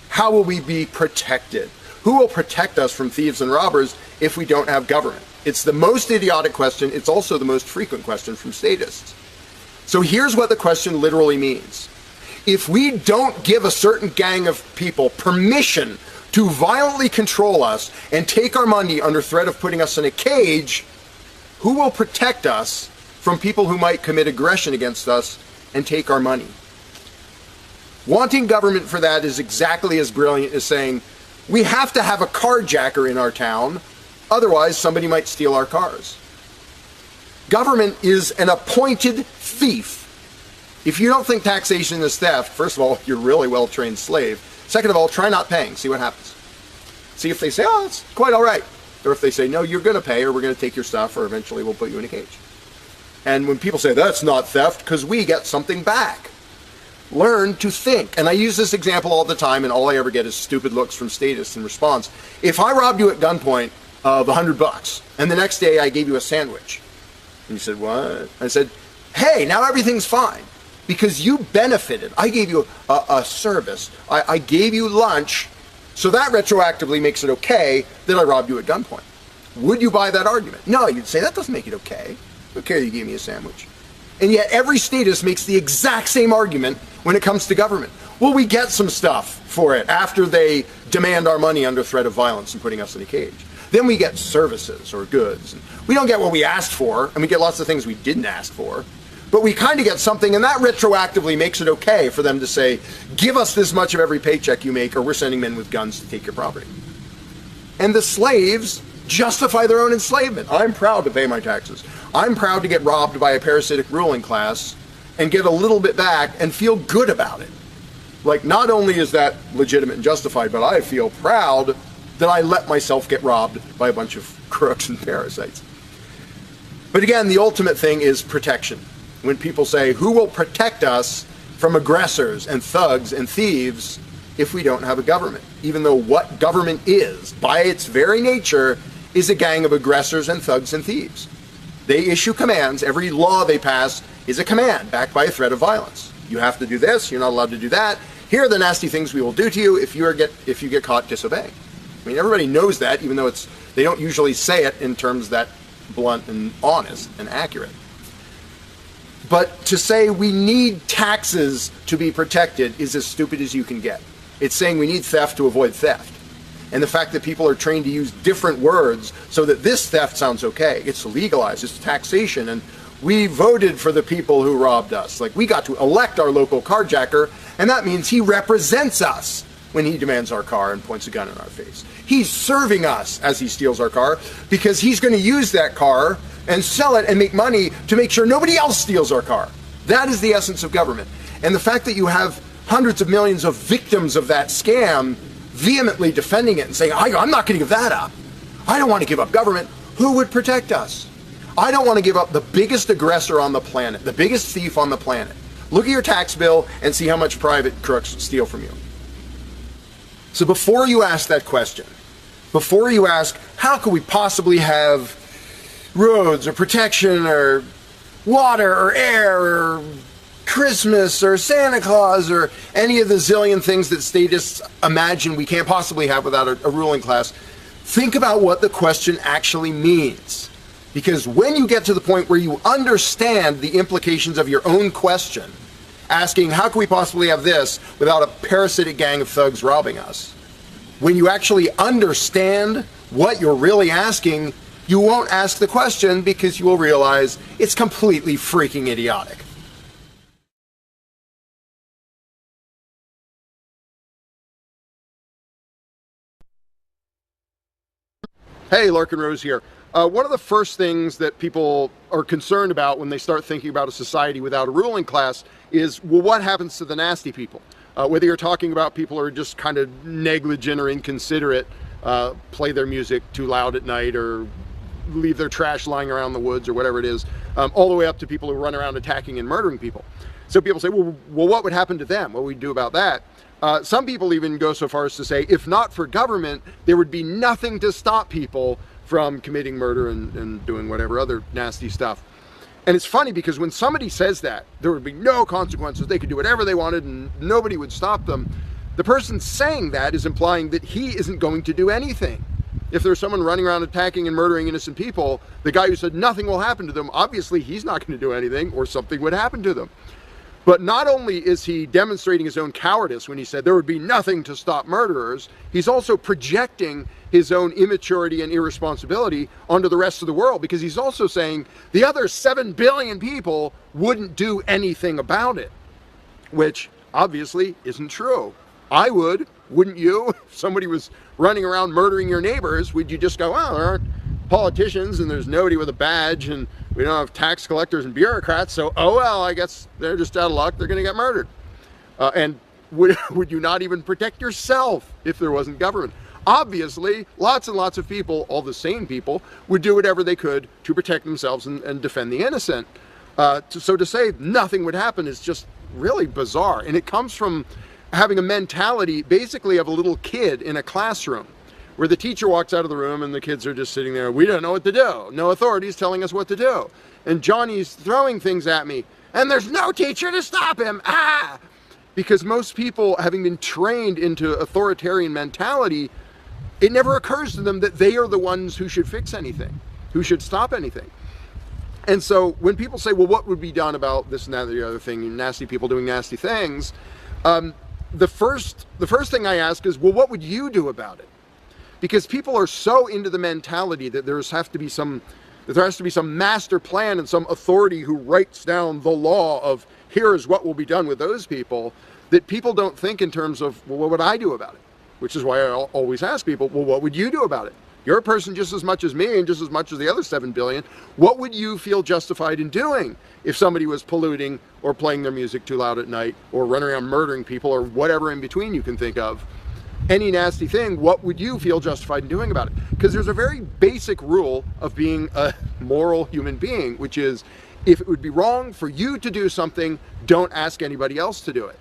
how will we be protected? Who will protect us from thieves and robbers if we don't have government? It's the most idiotic question. It's also the most frequent question from statists. So here's what the question literally means. If we don't give a certain gang of people permission to violently control us and take our money under threat of putting us in a cage, who will protect us from people who might commit aggression against us and take our money? Wanting government for that is exactly as brilliant as saying, we have to have a carjacker in our town, otherwise somebody might steal our cars. Government is an appointed thief. If you don't think taxation is theft, first of all, you're a really well-trained slave. Second of all, try not paying, see what happens. See if they say, oh, it's quite all right. Or if they say, no, you're going to pay, or we're going to take your stuff, or eventually we'll put you in a cage. And when people say, that's not theft, because we get something back. Learn to think. And I use this example all the time, and all I ever get is stupid looks from statists in response. If I robbed you at gunpoint of $100, and the next day I gave you a sandwich, and you said, what? I said, hey, now everything's fine, because you benefited. I gave you a service. I gave you lunch, so that retroactively makes it okay that I robbed you at gunpoint. Would you buy that argument? No, you'd say, that doesn't make it okay. Okay, you gave me a sandwich. And yet every statist makes the exact same argument when it comes to government. Well, we get some stuff for it after they demand our money under threat of violence and putting us in a cage. Then we get services or goods. We don't get what we asked for, and we get lots of things we didn't ask for. But we kind of get something, and that retroactively makes it okay for them to say, give us this much of every paycheck you make, or we're sending men with guns to take your property. And the slaves justify their own enslavement. I'm proud to pay my taxes. I'm proud to get robbed by a parasitic ruling class and get a little bit back and feel good about it. Like, not only is that legitimate and justified, but I feel proud that I let myself get robbed by a bunch of crooks and parasites. But again, the ultimate thing is protection. When people say, who will protect us from aggressors and thugs and thieves if we don't have a government? Even though what government is, by its very nature, is a gang of aggressors and thugs and thieves. They issue commands. Every law they pass is a command backed by a threat of violence. You have to do this. You're not allowed to do that. Here are the nasty things we will do to you if you get caught disobeying. I mean, everybody knows that, even though they don't usually say it in terms that blunt and honest and accurate. But to say we need taxes to be protected is as stupid as you can get. It's saying we need theft to avoid theft. And the fact that people are trained to use different words so that this theft sounds okay. It's legalized, it's taxation, and we voted for the people who robbed us. Like, we got to elect our local carjacker, and that means he represents us when he demands our car and points a gun in our face. He's serving us as he steals our car, because he's going to use that car and sell it and make money to make sure nobody else steals our car. That is the essence of government. And the fact that you have hundreds of millions of victims of that scam vehemently defending it and saying, I'm not going to give that up. I don't want to give up government. Who would protect us? I don't want to give up the biggest aggressor on the planet, the biggest thief on the planet. Look at your tax bill and see how much private crooks steal from you. So before you ask that question, before you ask, how could we possibly have roads or protection or water or air or Christmas or Santa Claus or any of the zillion things that statists imagine we can't possibly have without a ruling class, think about what the question actually means. Because when you get to the point where you understand the implications of your own question, asking, how can we possibly have this without a parasitic gang of thugs robbing us? When you actually understand what you're really asking, you won't ask the question because you will realize it's completely freaking idiotic. Hey, Lark and Rose here. One of the first things that people are concerned about when they start thinking about a society without a ruling class is, well, what happens to the nasty people? Whether you're talking about people who are just kind of negligent or inconsiderate, play their music too loud at night or leave their trash lying around the woods or whatever it is, all the way up to people who run around attacking and murdering people. So people say, well, what would happen to them? What would we do about that? Some people even go so far as to say, if not for government, there would be nothing to stop people from committing murder and doing whatever other nasty stuff. And it's funny because when somebody says that, there would be no consequences, they could do whatever they wanted and nobody would stop them, the person saying that is implying that he isn't going to do anything. If there's someone running around attacking and murdering innocent people, the guy who said nothing will happen to them, obviously he's not going to do anything, or something would happen to them. But not only is he demonstrating his own cowardice when he said there would be nothing to stop murderers, he's also projecting his own immaturity and irresponsibility onto the rest of the world, because he's also saying the other 7 billion people wouldn't do anything about it, which obviously isn't true. I would, wouldn't you? If somebody was running around murdering your neighbors, would you just go, well, there aren't politicians and there's nobody with a badge and we don't have tax collectors and bureaucrats, so oh well, I guess they're just out of luck, they're going to get murdered. And would you not even protect yourself if there wasn't government? Obviously, lots and lots of people, all the sane people, would do whatever they could to protect themselves and defend the innocent. So to say nothing would happen is just really bizarre. And it comes from having a mentality basically of a little kid in a classroom, where the teacher walks out of the room and the kids are just sitting there, we don't know what to do. No authorities telling us what to do. And Johnny's throwing things at me, and there's no teacher to stop him. Ah! Because most people, having been trained into authoritarian mentality, it never occurs to them that they are the ones who should fix anything, who should stop anything. And so when people say, well, what would be done about this and that or the other thing, nasty people doing nasty things, the first thing I ask is, well, what would you do about it? Because people are so into the mentality that there has to be some master plan and some authority who writes down the law of here is what will be done with those people, that people don't think in terms of, well, what would I do about it? Which is why I always ask people, well, what would you do about it? You're a person just as much as me and just as much as the other 7 billion. What would you feel justified in doing if somebody was polluting or playing their music too loud at night or running around murdering people or whatever in between you can think of? Any nasty thing, what would you feel justified in doing about it? Because there's a very basic rule of being a moral human being, which is if it would be wrong for you to do something, don't ask anybody else to do it.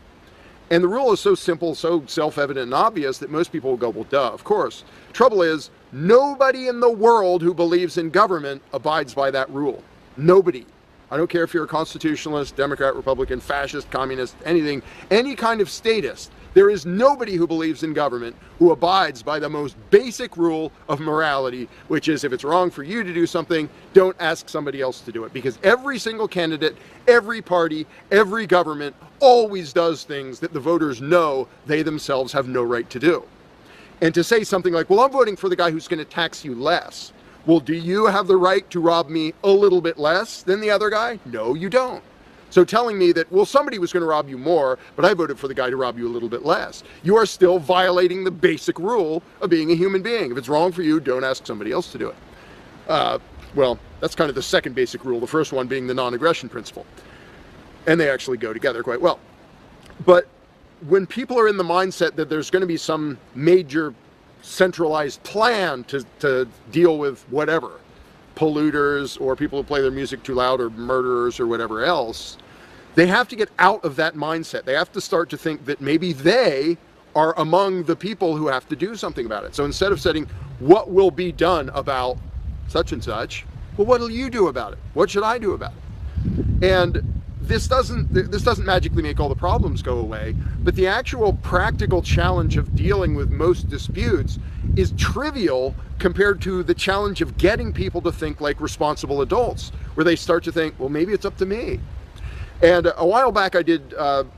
And the rule is so simple, so self-evident and obvious that most people will go, well, duh, of course. Trouble is, nobody in the world who believes in government abides by that rule. Nobody. I don't care if you're a constitutionalist, Democrat, Republican, fascist, communist, anything, any kind of statist. There is nobody who believes in government who abides by the most basic rule of morality, which is if it's wrong for you to do something, don't ask somebody else to do it. Because every single candidate, every party, every government always does things that the voters know they themselves have no right to do. And to say something like, well, I'm voting for the guy who's going to tax you less. Well, do you have the right to rob me a little bit less than the other guy? No, you don't. So telling me that, well, somebody was going to rob you more, but I voted for the guy to rob you a little bit less, you are still violating the basic rule of being a human being. If it's wrong for you, don't ask somebody else to do it. Well, that's kind of the second basic rule, the first one being the non-aggression principle. And they actually go together quite well. But when people are in the mindset that there's going to be some major centralized plan to deal with whatever, polluters or people who play their music too loud or murderers or whatever else, they have to get out of that mindset. They have to start to think that maybe they are among the people who have to do something about it. So instead of saying, what will be done about such and such, well, what will you do about it? What should I do about it? And this doesn't magically make all the problems go away, but the actual practical challenge of dealing with most disputes is trivial compared to the challenge of getting people to think like responsible adults, where they start to think, well, maybe it's up to me. And a while back I did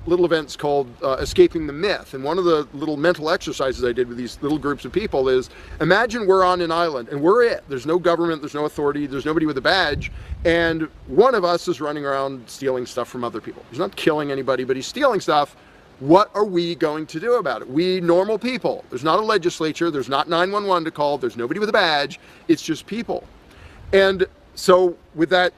little events called Escaping the Myth, and one of the little mental exercises I did with these little groups of people is, imagine we're on an island and we're it. There's no government, there's no authority, there's nobody with a badge, and one of us is running around stealing stuff from other people. He's not killing anybody, but he's stealing stuff. What are we going to do about it? We normal people. There's not a legislature, there's not 911 to call, there's nobody with a badge, it's just people. And so with that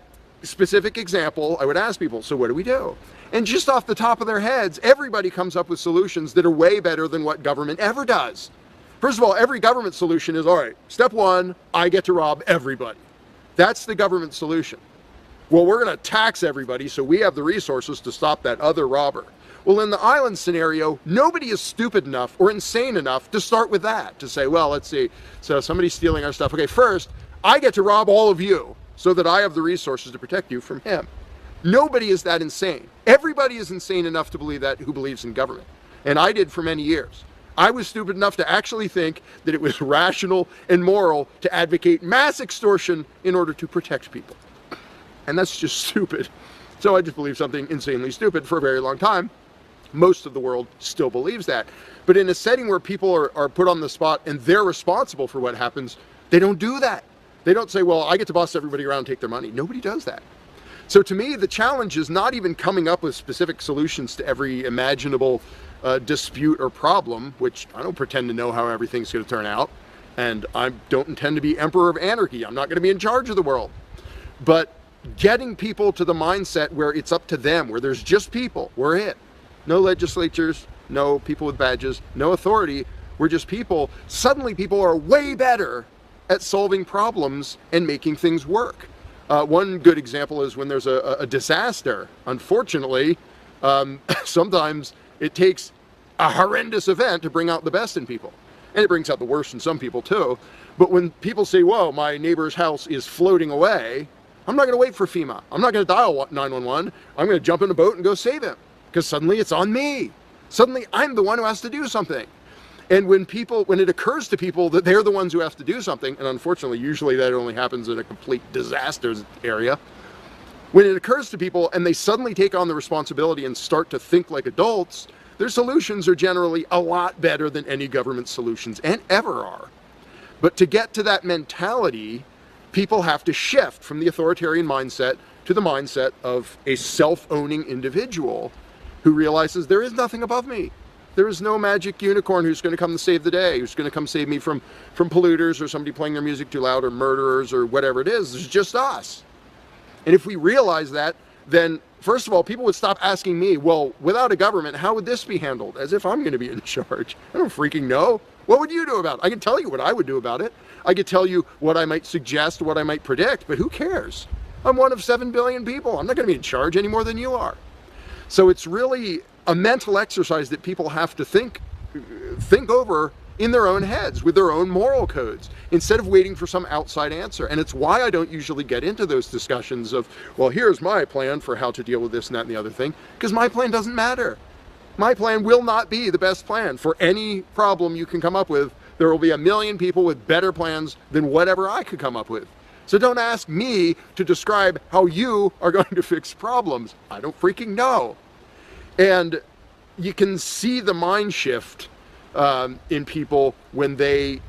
specific example, I would ask people, so what do we do? And just off the top of their heads, everybody comes up with solutions that are way better than what government ever does. First of all, every government solution is, all right, step one, I get to rob everybody. That's the government solution. Well, we're going to tax everybody so we have the resources to stop that other robber. Well, in the island scenario, nobody is stupid enough or insane enough to start with that, to say, well, let's see, so somebody's stealing our stuff. Okay, first, I get to rob all of you so that I have the resources to protect you from him. Nobody is that insane. Everybody is insane enough to believe that who believes in government. And I did for many years. I was stupid enough to actually think that it was rational and moral to advocate mass extortion in order to protect people. And that's just stupid. So I just believed something insanely stupid for a very long time. Most of the world still believes that. But in a setting where people are put on the spot and they're responsible for what happens, they don't do that. They don't say, well, I get to boss everybody around and take their money. Nobody does that. So to me, the challenge is not even coming up with specific solutions to every imaginable dispute or problem, which I don't pretend to know how everything's going to turn out. And I don't intend to be emperor of anarchy. I'm not going to be in charge of the world. But getting people to the mindset where it's up to them, where there's just people, we're it. No legislatures, no people with badges, no authority, we're just people. Suddenly people are way better at solving problems and making things work. One good example is when there's a disaster. Unfortunately, sometimes it takes a horrendous event to bring out the best in people. And it brings out the worst in some people too. But when people say, whoa, my neighbor's house is floating away, I'm not going to wait for FEMA. I'm not going to dial 911. I'm going to jump in a boat and go save him. Because suddenly it's on me. Suddenly I'm the one who has to do something. And when it occurs to people that they're the ones who have to do something, and unfortunately, usually that only happens in a complete disaster area, when it occurs to people and they suddenly take on the responsibility and start to think like adults, their solutions are generally a lot better than any government solutions and ever are. But to get to that mentality, people have to shift from the authoritarian mindset to the mindset of a self-owning individual who realizes there is nothing above me. There is no magic unicorn who's going to come to save the day, who's going to come save me from polluters or somebody playing their music too loud or murderers or whatever it is. There's just us. And if we realize that, then first of all, people would stop asking me, well, without a government, how would this be handled? As if I'm going to be in charge. I don't freaking know. What would you do about it? I can tell you what I would do about it. I could tell you what I might suggest, what I might predict, but who cares? I'm one of 7 billion people. I'm not going to be in charge any more than you are. So it's really a mental exercise that people have to think over in their own heads with their own moral codes instead of waiting for some outside answer. And it's why I don't usually get into those discussions of, well, here's my plan for how to deal with this and that and the other thing, because my plan doesn't matter. My plan will not be the best plan. For any problem you can come up with, there will be a million people with better plans than whatever I could come up with. So don't ask me to describe how you are going to fix problems. I don't freaking know. And you can see the mind shift in people when they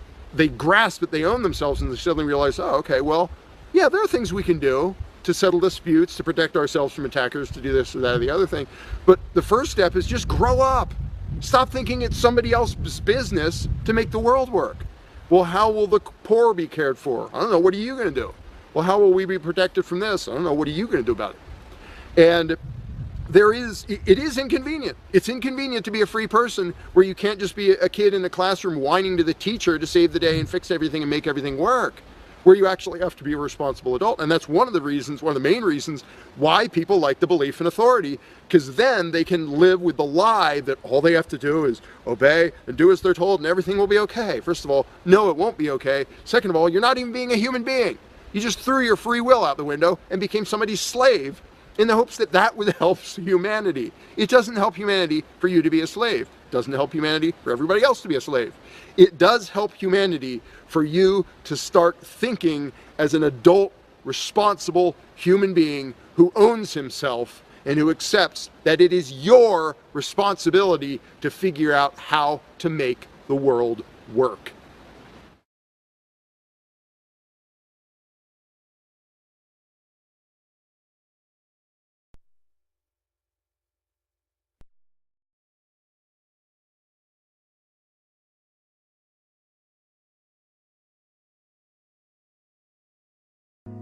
grasp that they own themselves and they suddenly realize, oh, okay, well, yeah, there are things we can do to settle disputes, to protect ourselves from attackers, to do this or that or the other thing. But the first step is just grow up. Stop thinking it's somebody else's business to make the world work. Well, how will the poor be cared for? I don't know. What are you going to do? Well, how will we be protected from this? I don't know. What are you going to do about it? And it is inconvenient. It's inconvenient to be a free person where you can't just be a kid in the classroom whining to the teacher to save the day and fix everything and make everything work, where you actually have to be a responsible adult. And that's one of the main reasons why people like the belief in authority, because then they can live with the lie that all they have to do is obey and do as they're told and everything will be okay. First of all, no, it won't be okay. Second of all, you're not even being a human being. You just threw your free will out the window and became somebody's slave in the hopes that that would help humanity. It doesn't help humanity for you to be a slave. It doesn't help humanity for everybody else to be a slave. It does help humanity for you to start thinking as an adult, responsible human being who owns himself and who accepts that it is your responsibility to figure out how to make the world work.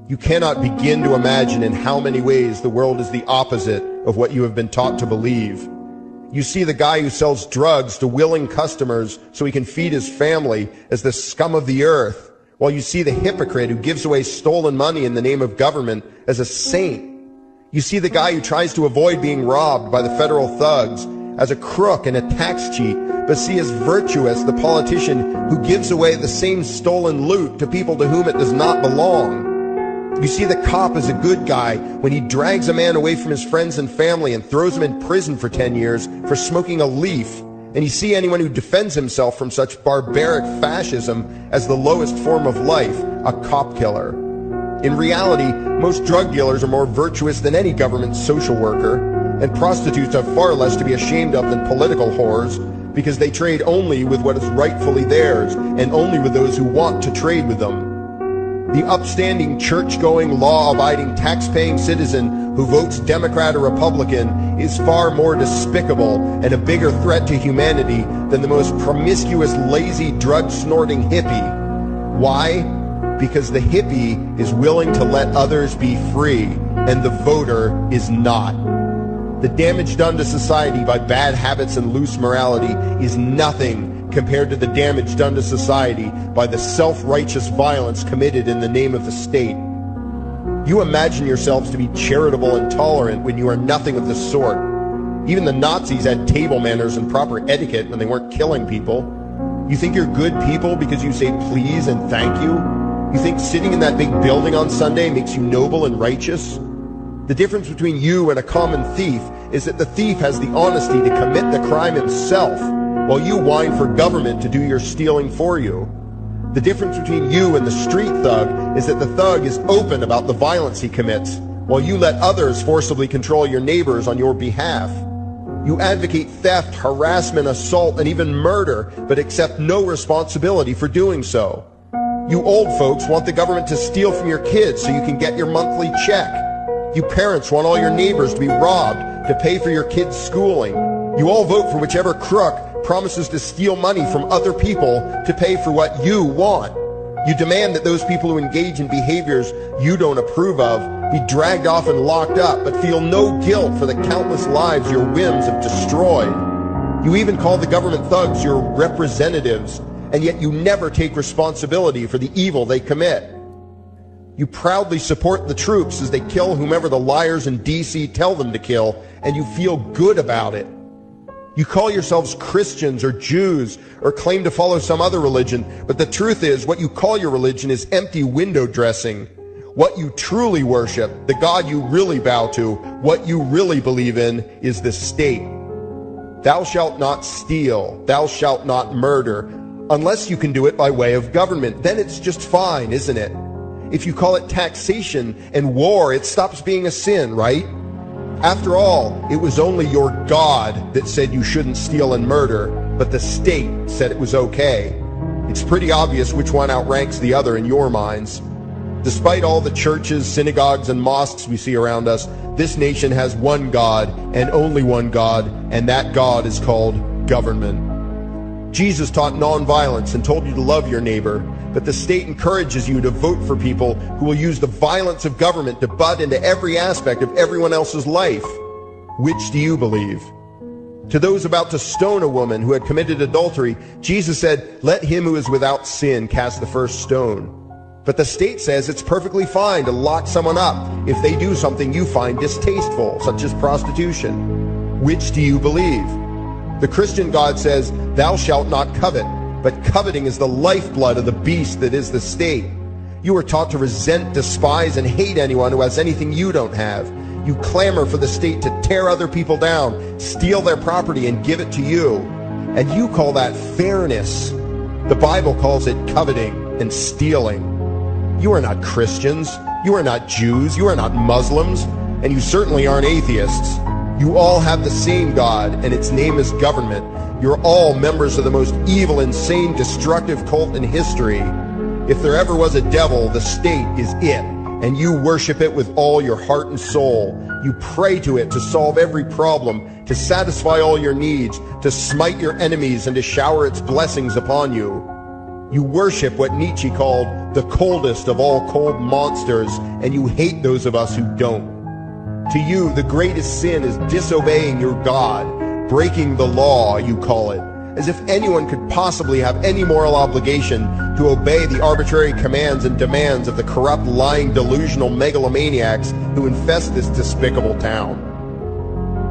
You cannot begin to imagine in how many ways the world is the opposite of what you have been taught to believe. You see the guy who sells drugs to willing customers so he can feed his family as the scum of the earth, while you see the hypocrite who gives away stolen money in the name of government as a saint. You see the guy who tries to avoid being robbed by the federal thugs as a crook and a tax cheat, but see as virtuous the politician who gives away the same stolen loot to people to whom it does not belong. You see the cop as a good guy when he drags a man away from his friends and family and throws him in prison for 10 years for smoking a leaf. And you see anyone who defends himself from such barbaric fascism as the lowest form of life, a cop killer. In reality, most drug dealers are more virtuous than any government social worker, and prostitutes have far less to be ashamed of than political whores, because they trade only with what is rightfully theirs, and only with those who want to trade with them. The upstanding, church-going, law-abiding, tax-paying citizen who votes Democrat or Republican is far more despicable and a bigger threat to humanity than the most promiscuous, lazy, drug-snorting hippie. Why? Because the hippie is willing to let others be free, and the voter is not. The damage done to society by bad habits and loose morality is nothing compared to the damage done to society by the self-righteous violence committed in the name of the state. You imagine yourselves to be charitable and tolerant when you are nothing of the sort. Even the Nazis had table manners and proper etiquette when they weren't killing people. You think you're good people because you say please and thank you? You think sitting in that big building on Sunday makes you noble and righteous? The difference between you and a common thief is that the thief has the honesty to commit the crime himself, while you whine for government to do your stealing for you. The difference between you and the street thug is that the thug is open about the violence he commits, while you let others forcibly control your neighbors on your behalf. You advocate theft, harassment, assault, and even murder, but accept no responsibility for doing so. You old folks want the government to steal from your kids so you can get your monthly check. You parents want all your neighbors to be robbed to pay for your kids' schooling. You all vote for whichever crook promises to steal money from other people to pay for what you want. You demand that those people who engage in behaviors you don't approve of be dragged off and locked up, but feel no guilt for the countless lives your whims have destroyed. You even call the government thugs your representatives, and yet you never take responsibility for the evil they commit. You proudly support the troops as they kill whomever the liars in D.C. tell them to kill, and you feel good about it. You call yourselves Christians or Jews or claim to follow some other religion, but the truth is what you call your religion is empty window dressing. What you truly worship, the God you really bow to, what you really believe in, is the state. Thou shalt not steal. Thou shalt not murder. Unless you can do it by way of government, then it's just fine, isn't it? If you call it taxation and war, it stops being a sin, right? After all, it was only your God that said you shouldn't steal and murder, but the state said it was okay. It's pretty obvious which one outranks the other in your minds. Despite all the churches, synagogues, and mosques we see around us, this nation has one God and only one God, and that God is called government. Jesus taught nonviolence and told you to love your neighbor, but the state encourages you to vote for people who will use the violence of government to butt into every aspect of everyone else's life. Which do you believe? To those about to stone a woman who had committed adultery, Jesus said, "Let him who is without sin cast the first stone." But the state says it's perfectly fine to lock someone up if they do something you find distasteful, such as prostitution. Which do you believe? The Christian God says, "Thou shalt not covet," but coveting is the lifeblood of the beast that is the state. You are taught to resent, despise, and hate anyone who has anything you don't have. You clamor for the state to tear other people down, steal their property, and give it to you. And you call that fairness. The Bible calls it coveting and stealing. You are not Christians. You are not Jews. You are not Muslims. And you certainly aren't atheists. You all have the same God, and its name is government. You're all members of the most evil, insane, destructive cult in history. If there ever was a devil, the state is it. And you worship it with all your heart and soul. You pray to it to solve every problem, to satisfy all your needs, to smite your enemies, and to shower its blessings upon you. You worship what Nietzsche called the coldest of all cold monsters, and you hate those of us who don't. To you, the greatest sin is disobeying your God, breaking the law, you call it, as if anyone could possibly have any moral obligation to obey the arbitrary commands and demands of the corrupt, lying, delusional megalomaniacs who infest this despicable town.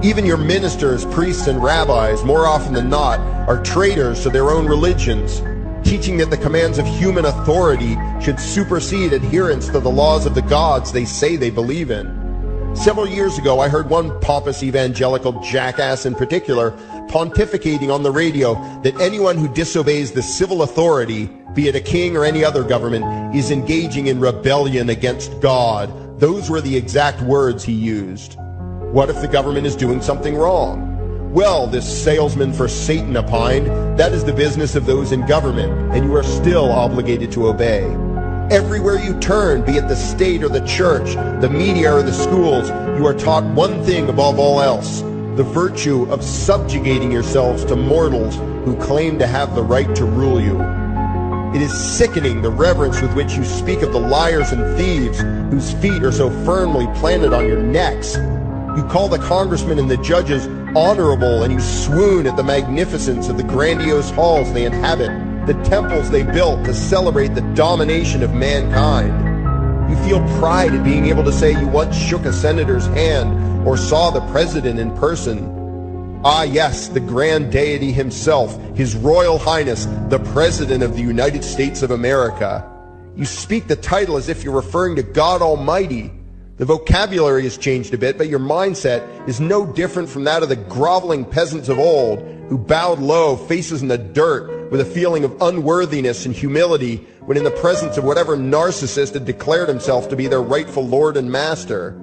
Even your ministers, priests, and rabbis, more often than not, are traitors to their own religions, teaching that the commands of human authority should supersede adherence to the laws of the gods they say they believe in. Several years ago, I heard one pompous evangelical jackass in particular pontificating on the radio that anyone who disobeys the civil authority, be it a king or any other government, is engaging in rebellion against God. Those were the exact words he used. What if the government is doing something wrong? Well, this salesman for Satan opined, that is the business of those in government, and you are still obligated to obey. Everywhere you turn, be it the state or the church, the media or the schools, you are taught one thing above all else, the virtue of subjugating yourselves to mortals who claim to have the right to rule you. It is sickening the reverence with which you speak of the liars and thieves whose feet are so firmly planted on your necks. You call the congressmen and the judges honorable, and you swoon at the magnificence of the grandiose halls they inhabit, the temples they built to celebrate the domination of mankind. You feel pride at being able to say you once shook a senator's hand or saw the president in person. Ah yes, the grand deity himself, His Royal Highness, the President of the United States of America. You speak the title as if you're referring to God Almighty. The vocabulary has changed a bit, but your mindset is no different from that of the groveling peasants of old who bowed low, faces in the dirt, with a feeling of unworthiness and humility when in the presence of whatever narcissist had declared himself to be their rightful lord and master.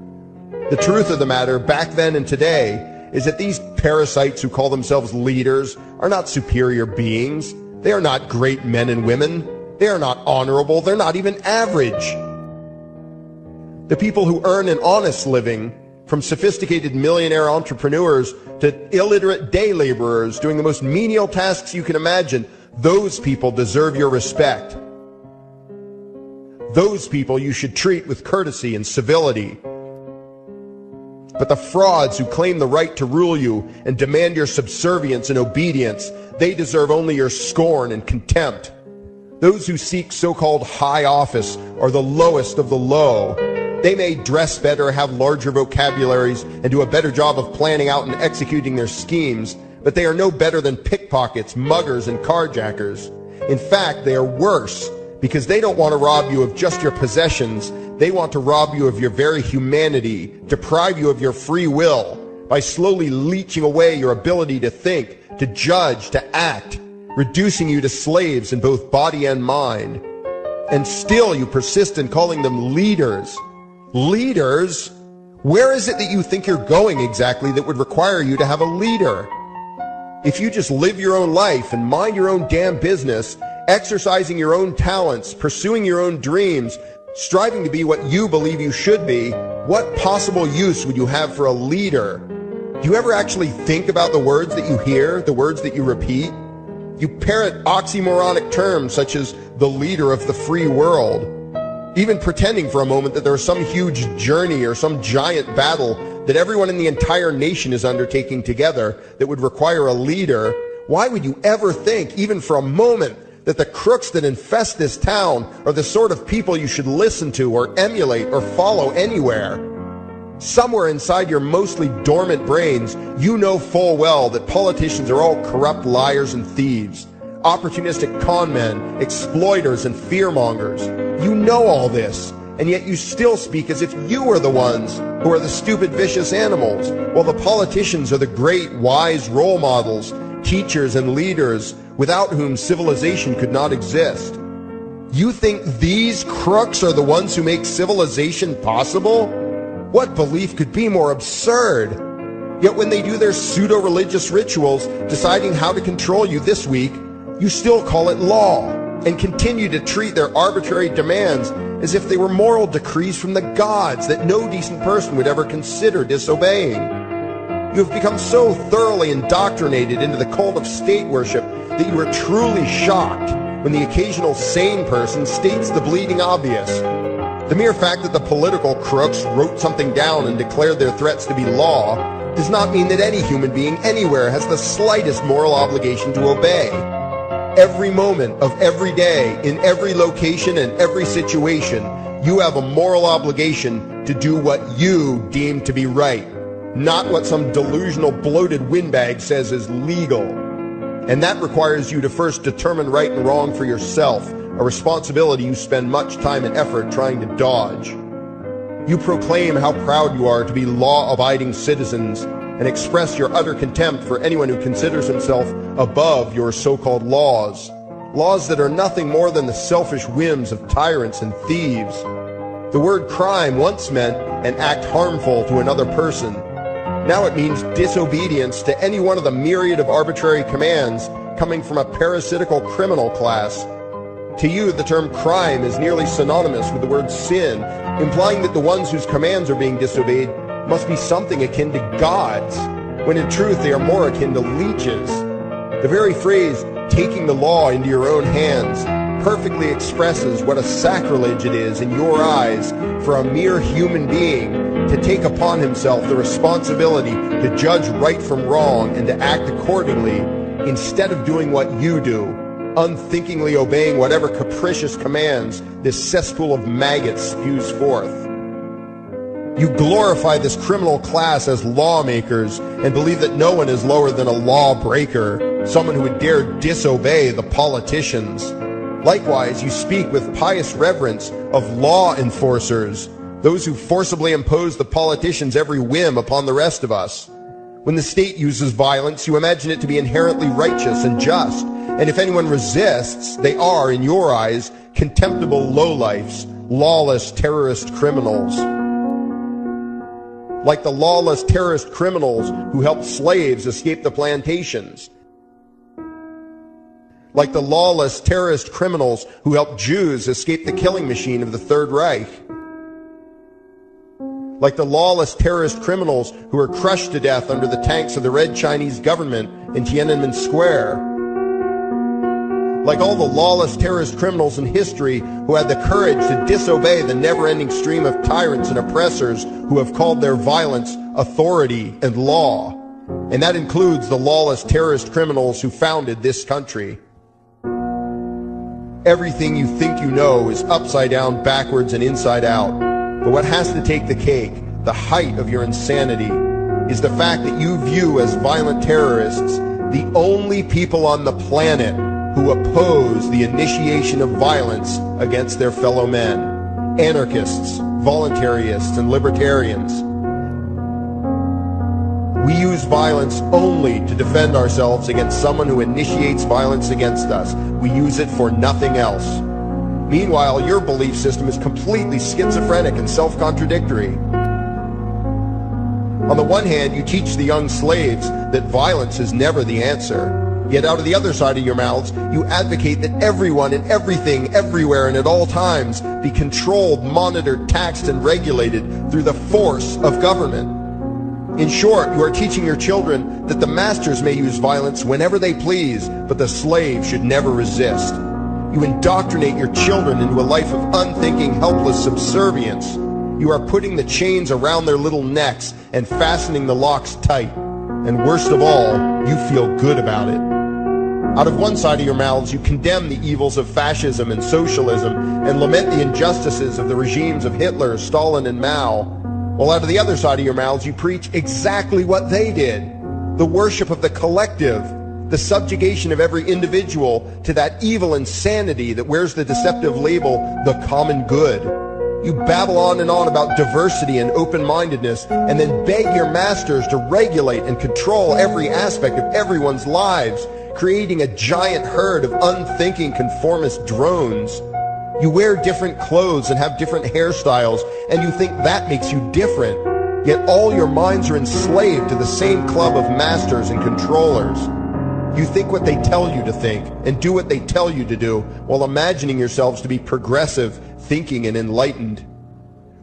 The truth of the matter, back then and today, is that these parasites who call themselves leaders are not superior beings. They are not great men and women. They are not honorable. They're not even average. The people who earn an honest living, from sophisticated millionaire entrepreneurs to illiterate day laborers doing the most menial tasks you can imagine, those people deserve your respect. Those people you should treat with courtesy and civility. But the frauds who claim the right to rule you and demand your subservience and obedience, they deserve only your scorn and contempt. Those who seek so-called high office are the lowest of the low. They may dress better, have larger vocabularies, and do a better job of planning out and executing their schemes, but they are no better than pickpockets, muggers, and carjackers. In fact, they are worse, because they don't want to rob you of just your possessions. They want to rob you of your very humanity, deprive you of your free will, by slowly leeching away your ability to think, to judge, to act, reducing you to slaves in both body and mind. And still you persist in calling them leaders. Leaders? Where is it that you think you're going exactly that would require you to have a leader? If you just live your own life and mind your own damn business, exercising your own talents, pursuing your own dreams, striving to be what you believe you should be, what possible use would you have for a leader? Do you ever actually think about the words that you hear, the words that you repeat? You parrot oxymoronic terms such as the leader of the free world, even pretending for a moment that there is some huge journey or some giant battle that everyone in the entire nation is undertaking together that would require a leader. Why would you ever think, even for a moment, that the crooks that infest this town are the sort of people you should listen to or emulate or follow anywhere? Somewhere inside your mostly dormant brains, you know full well that politicians are all corrupt liars and thieves, opportunistic con men, exploiters, and fearmongers. You know all this, and yet you still speak as if you are the ones who are the stupid, vicious animals, while the politicians are the great, wise role models, teachers, and leaders without whom civilization could not exist. You think these crooks are the ones who make civilization possible? What belief could be more absurd? Yet when they do their pseudo-religious rituals, deciding how to control you this week, you still call it law, and continue to treat their arbitrary demands as if they were moral decrees from the gods that no decent person would ever consider disobeying. You have become so thoroughly indoctrinated into the cult of state worship that you are truly shocked when the occasional sane person states the bleeding obvious. The mere fact that the political crooks wrote something down and declared their threats to be law does not mean that any human being anywhere has the slightest moral obligation to obey. Every moment of every day, in every location and every situation, you have a moral obligation to do what you deem to be right, not what some delusional bloated windbag says is legal. And that requires you to first determine right and wrong for yourself, a responsibility you spend much time and effort trying to dodge. You proclaim how proud you are to be law-abiding citizens and express your utter contempt for anyone who considers himself above your so-called laws, laws that are nothing more than the selfish whims of tyrants and thieves. The word crime once meant an act harmful to another person. Now it means disobedience to any one of the myriad of arbitrary commands coming from a parasitical criminal class. To you, the term crime is nearly synonymous with the word sin, implying that the ones whose commands are being disobeyed must be something akin to gods, when in truth they are more akin to leeches. The very phrase, taking the law into your own hands, perfectly expresses what a sacrilege it is in your eyes for a mere human being to take upon himself the responsibility to judge right from wrong and to act accordingly, instead of doing what you do, unthinkingly obeying whatever capricious commands this cesspool of maggots spews forth. You glorify this criminal class as lawmakers and believe that no one is lower than a lawbreaker, someone who would dare disobey the politicians. Likewise, you speak with pious reverence of law enforcers, those who forcibly impose the politicians' every whim upon the rest of us. When the state uses violence, you imagine it to be inherently righteous and just, and if anyone resists, they are, in your eyes, contemptible lowlifes, lawless terrorist criminals. Like the lawless terrorist criminals who helped slaves escape the plantations. Like the lawless terrorist criminals who helped Jews escape the killing machine of the Third Reich. Like the lawless terrorist criminals who were crushed to death under the tanks of the Red Chinese government in Tiananmen Square. Like all the lawless terrorist criminals in history who had the courage to disobey the never-ending stream of tyrants and oppressors who have called their violence authority and law. And that includes the lawless terrorist criminals who founded this country. Everything you think you know is upside down, backwards, and inside out. But what has to take the cake, the height of your insanity, is the fact that you view as violent terrorists the only people on the planet who oppose the initiation of violence against their fellow men. Anarchists, voluntarists, and libertarians. use violence only to defend ourselves against someone who initiates violence against us. We use it for nothing else. Meanwhile, your belief system is completely schizophrenic and self-contradictory. On the one hand, you teach the young slaves that violence is never the answer. Yet out of the other side of your mouths, you advocate that everyone and everything, everywhere and at all times be controlled, monitored, taxed, and regulated through the force of government. In short, you are teaching your children that the masters may use violence whenever they please, but the slave should never resist. You indoctrinate your children into a life of unthinking, helpless subservience. You are putting the chains around their little necks and fastening the locks tight. And worst of all, you feel good about it. Out of one side of your mouths, you condemn the evils of fascism and socialism and lament the injustices of the regimes of Hitler, Stalin, and Mao. While out of the other side of your mouths, you preach exactly what they did. The worship of the collective, the subjugation of every individual to that evil insanity that wears the deceptive label, the common good. You babble on and on about diversity and open-mindedness, and then beg your masters to regulate and control every aspect of everyone's lives, creating a giant herd of unthinking conformist drones. You wear different clothes and have different hairstyles, and you think that makes you different. Yet all your minds are enslaved to the same club of masters and controllers. You think what they tell you to think, and do what they tell you to do, while imagining yourselves to be progressive, thinking, and enlightened.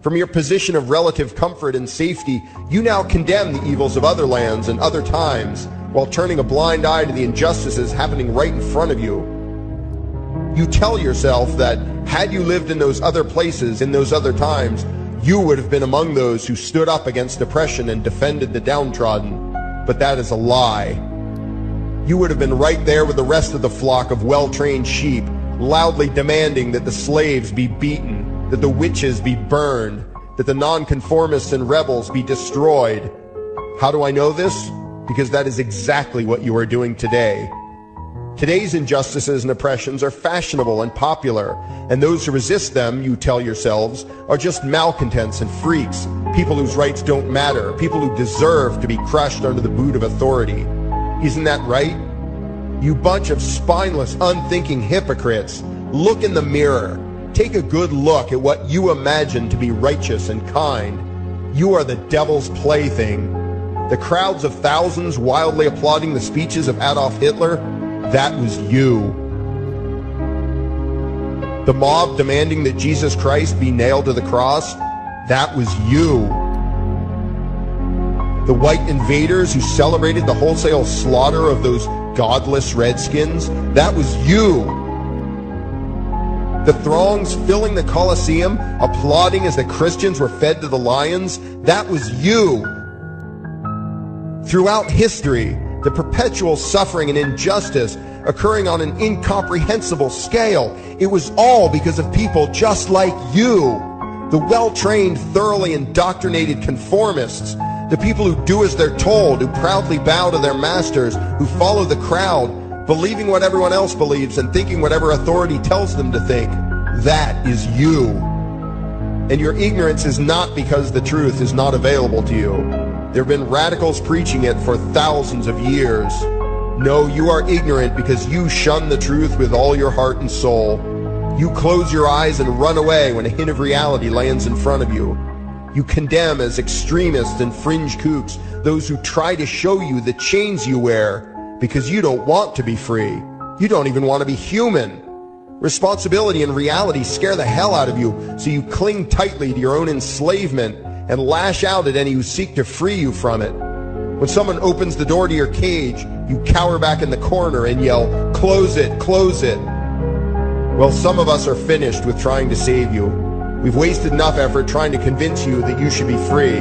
From your position of relative comfort and safety, you now condemn the evils of other lands and other times, while turning a blind eye to the injustices happening right in front of you. You tell yourself that had you lived in those other places, in those other times, you would have been among those who stood up against oppression and defended the downtrodden. But that is a lie. You would have been right there with the rest of the flock of well-trained sheep, loudly demanding that the slaves be beaten, that the witches be burned, that the nonconformists and rebels be destroyed. How do I know this? Because that is exactly what you are doing today. Today's injustices and oppressions are fashionable and popular, and those who resist them, you tell yourselves, are just malcontents and freaks, people whose rights don't matter, people who deserve to be crushed under the boot of authority. Isn't that right? You bunch of spineless, unthinking hypocrites, look in the mirror. Take a good look at what you imagine to be righteous and kind. You are the devil's plaything. The crowds of thousands wildly applauding the speeches of Adolf Hitler, that was you. The mob demanding that Jesus Christ be nailed to the cross, that was you. The white invaders who celebrated the wholesale slaughter of those godless redskins, that was you. The throngs filling the Colosseum, applauding as the Christians were fed to the lions, that was you. Throughout history, the perpetual suffering and injustice occurring on an incomprehensible scale, it was all because of people just like you, the well-trained, thoroughly indoctrinated conformists, the people who do as they're told, who proudly bow to their masters, who follow the crowd, believing what everyone else believes and thinking whatever authority tells them to think. That is you. And your ignorance is not because the truth is not available to you. There have been radicals preaching it for thousands of years. No, you are ignorant because you shun the truth with all your heart and soul. You close your eyes and run away when a hint of reality lands in front of you. You condemn as extremists and fringe kooks those who try to show you the chains you wear because you don't want to be free. You don't even want to be human. Responsibility and reality scare the hell out of you, so you cling tightly to your own enslavement and lash out at any who seek to free you from it. When someone opens the door to your cage, you cower back in the corner and yell, "Close it, close it." Well, some of us are finished with trying to save you. We've wasted enough effort trying to convince you that you should be free.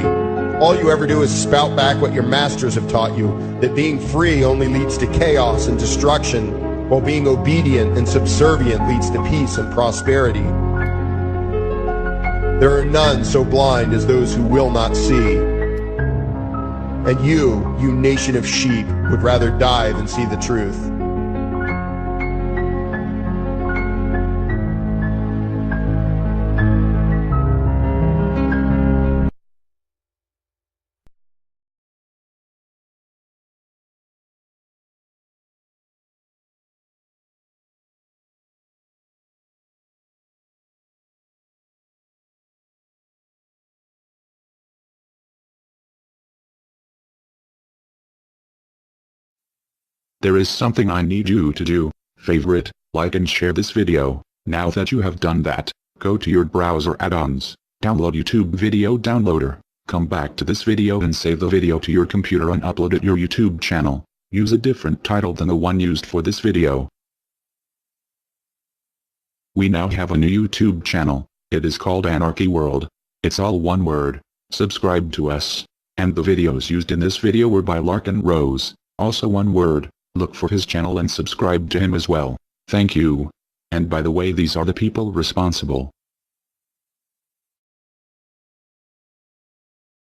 All you ever do is spout back what your masters have taught you, that being free only leads to chaos and destruction, while being obedient and subservient leads to peace and prosperity. There are none so blind as those who will not see. And you nation of sheep, would rather die than see the truth. There is something I need you to do. Favorite, like and share this video. Now that you have done that, go to your browser add-ons, download YouTube Video Downloader, come back to this video and save the video to your computer and upload it your YouTube channel. Use a different title than the one used for this video. We now have a new YouTube channel. It is called Anarchy World. It's all one word. Subscribe to us. And the videos used in this video were by Larkin Rose, also one word. Look for his channel and subscribe to him as well. Thank you. And by the way, these are the people responsible.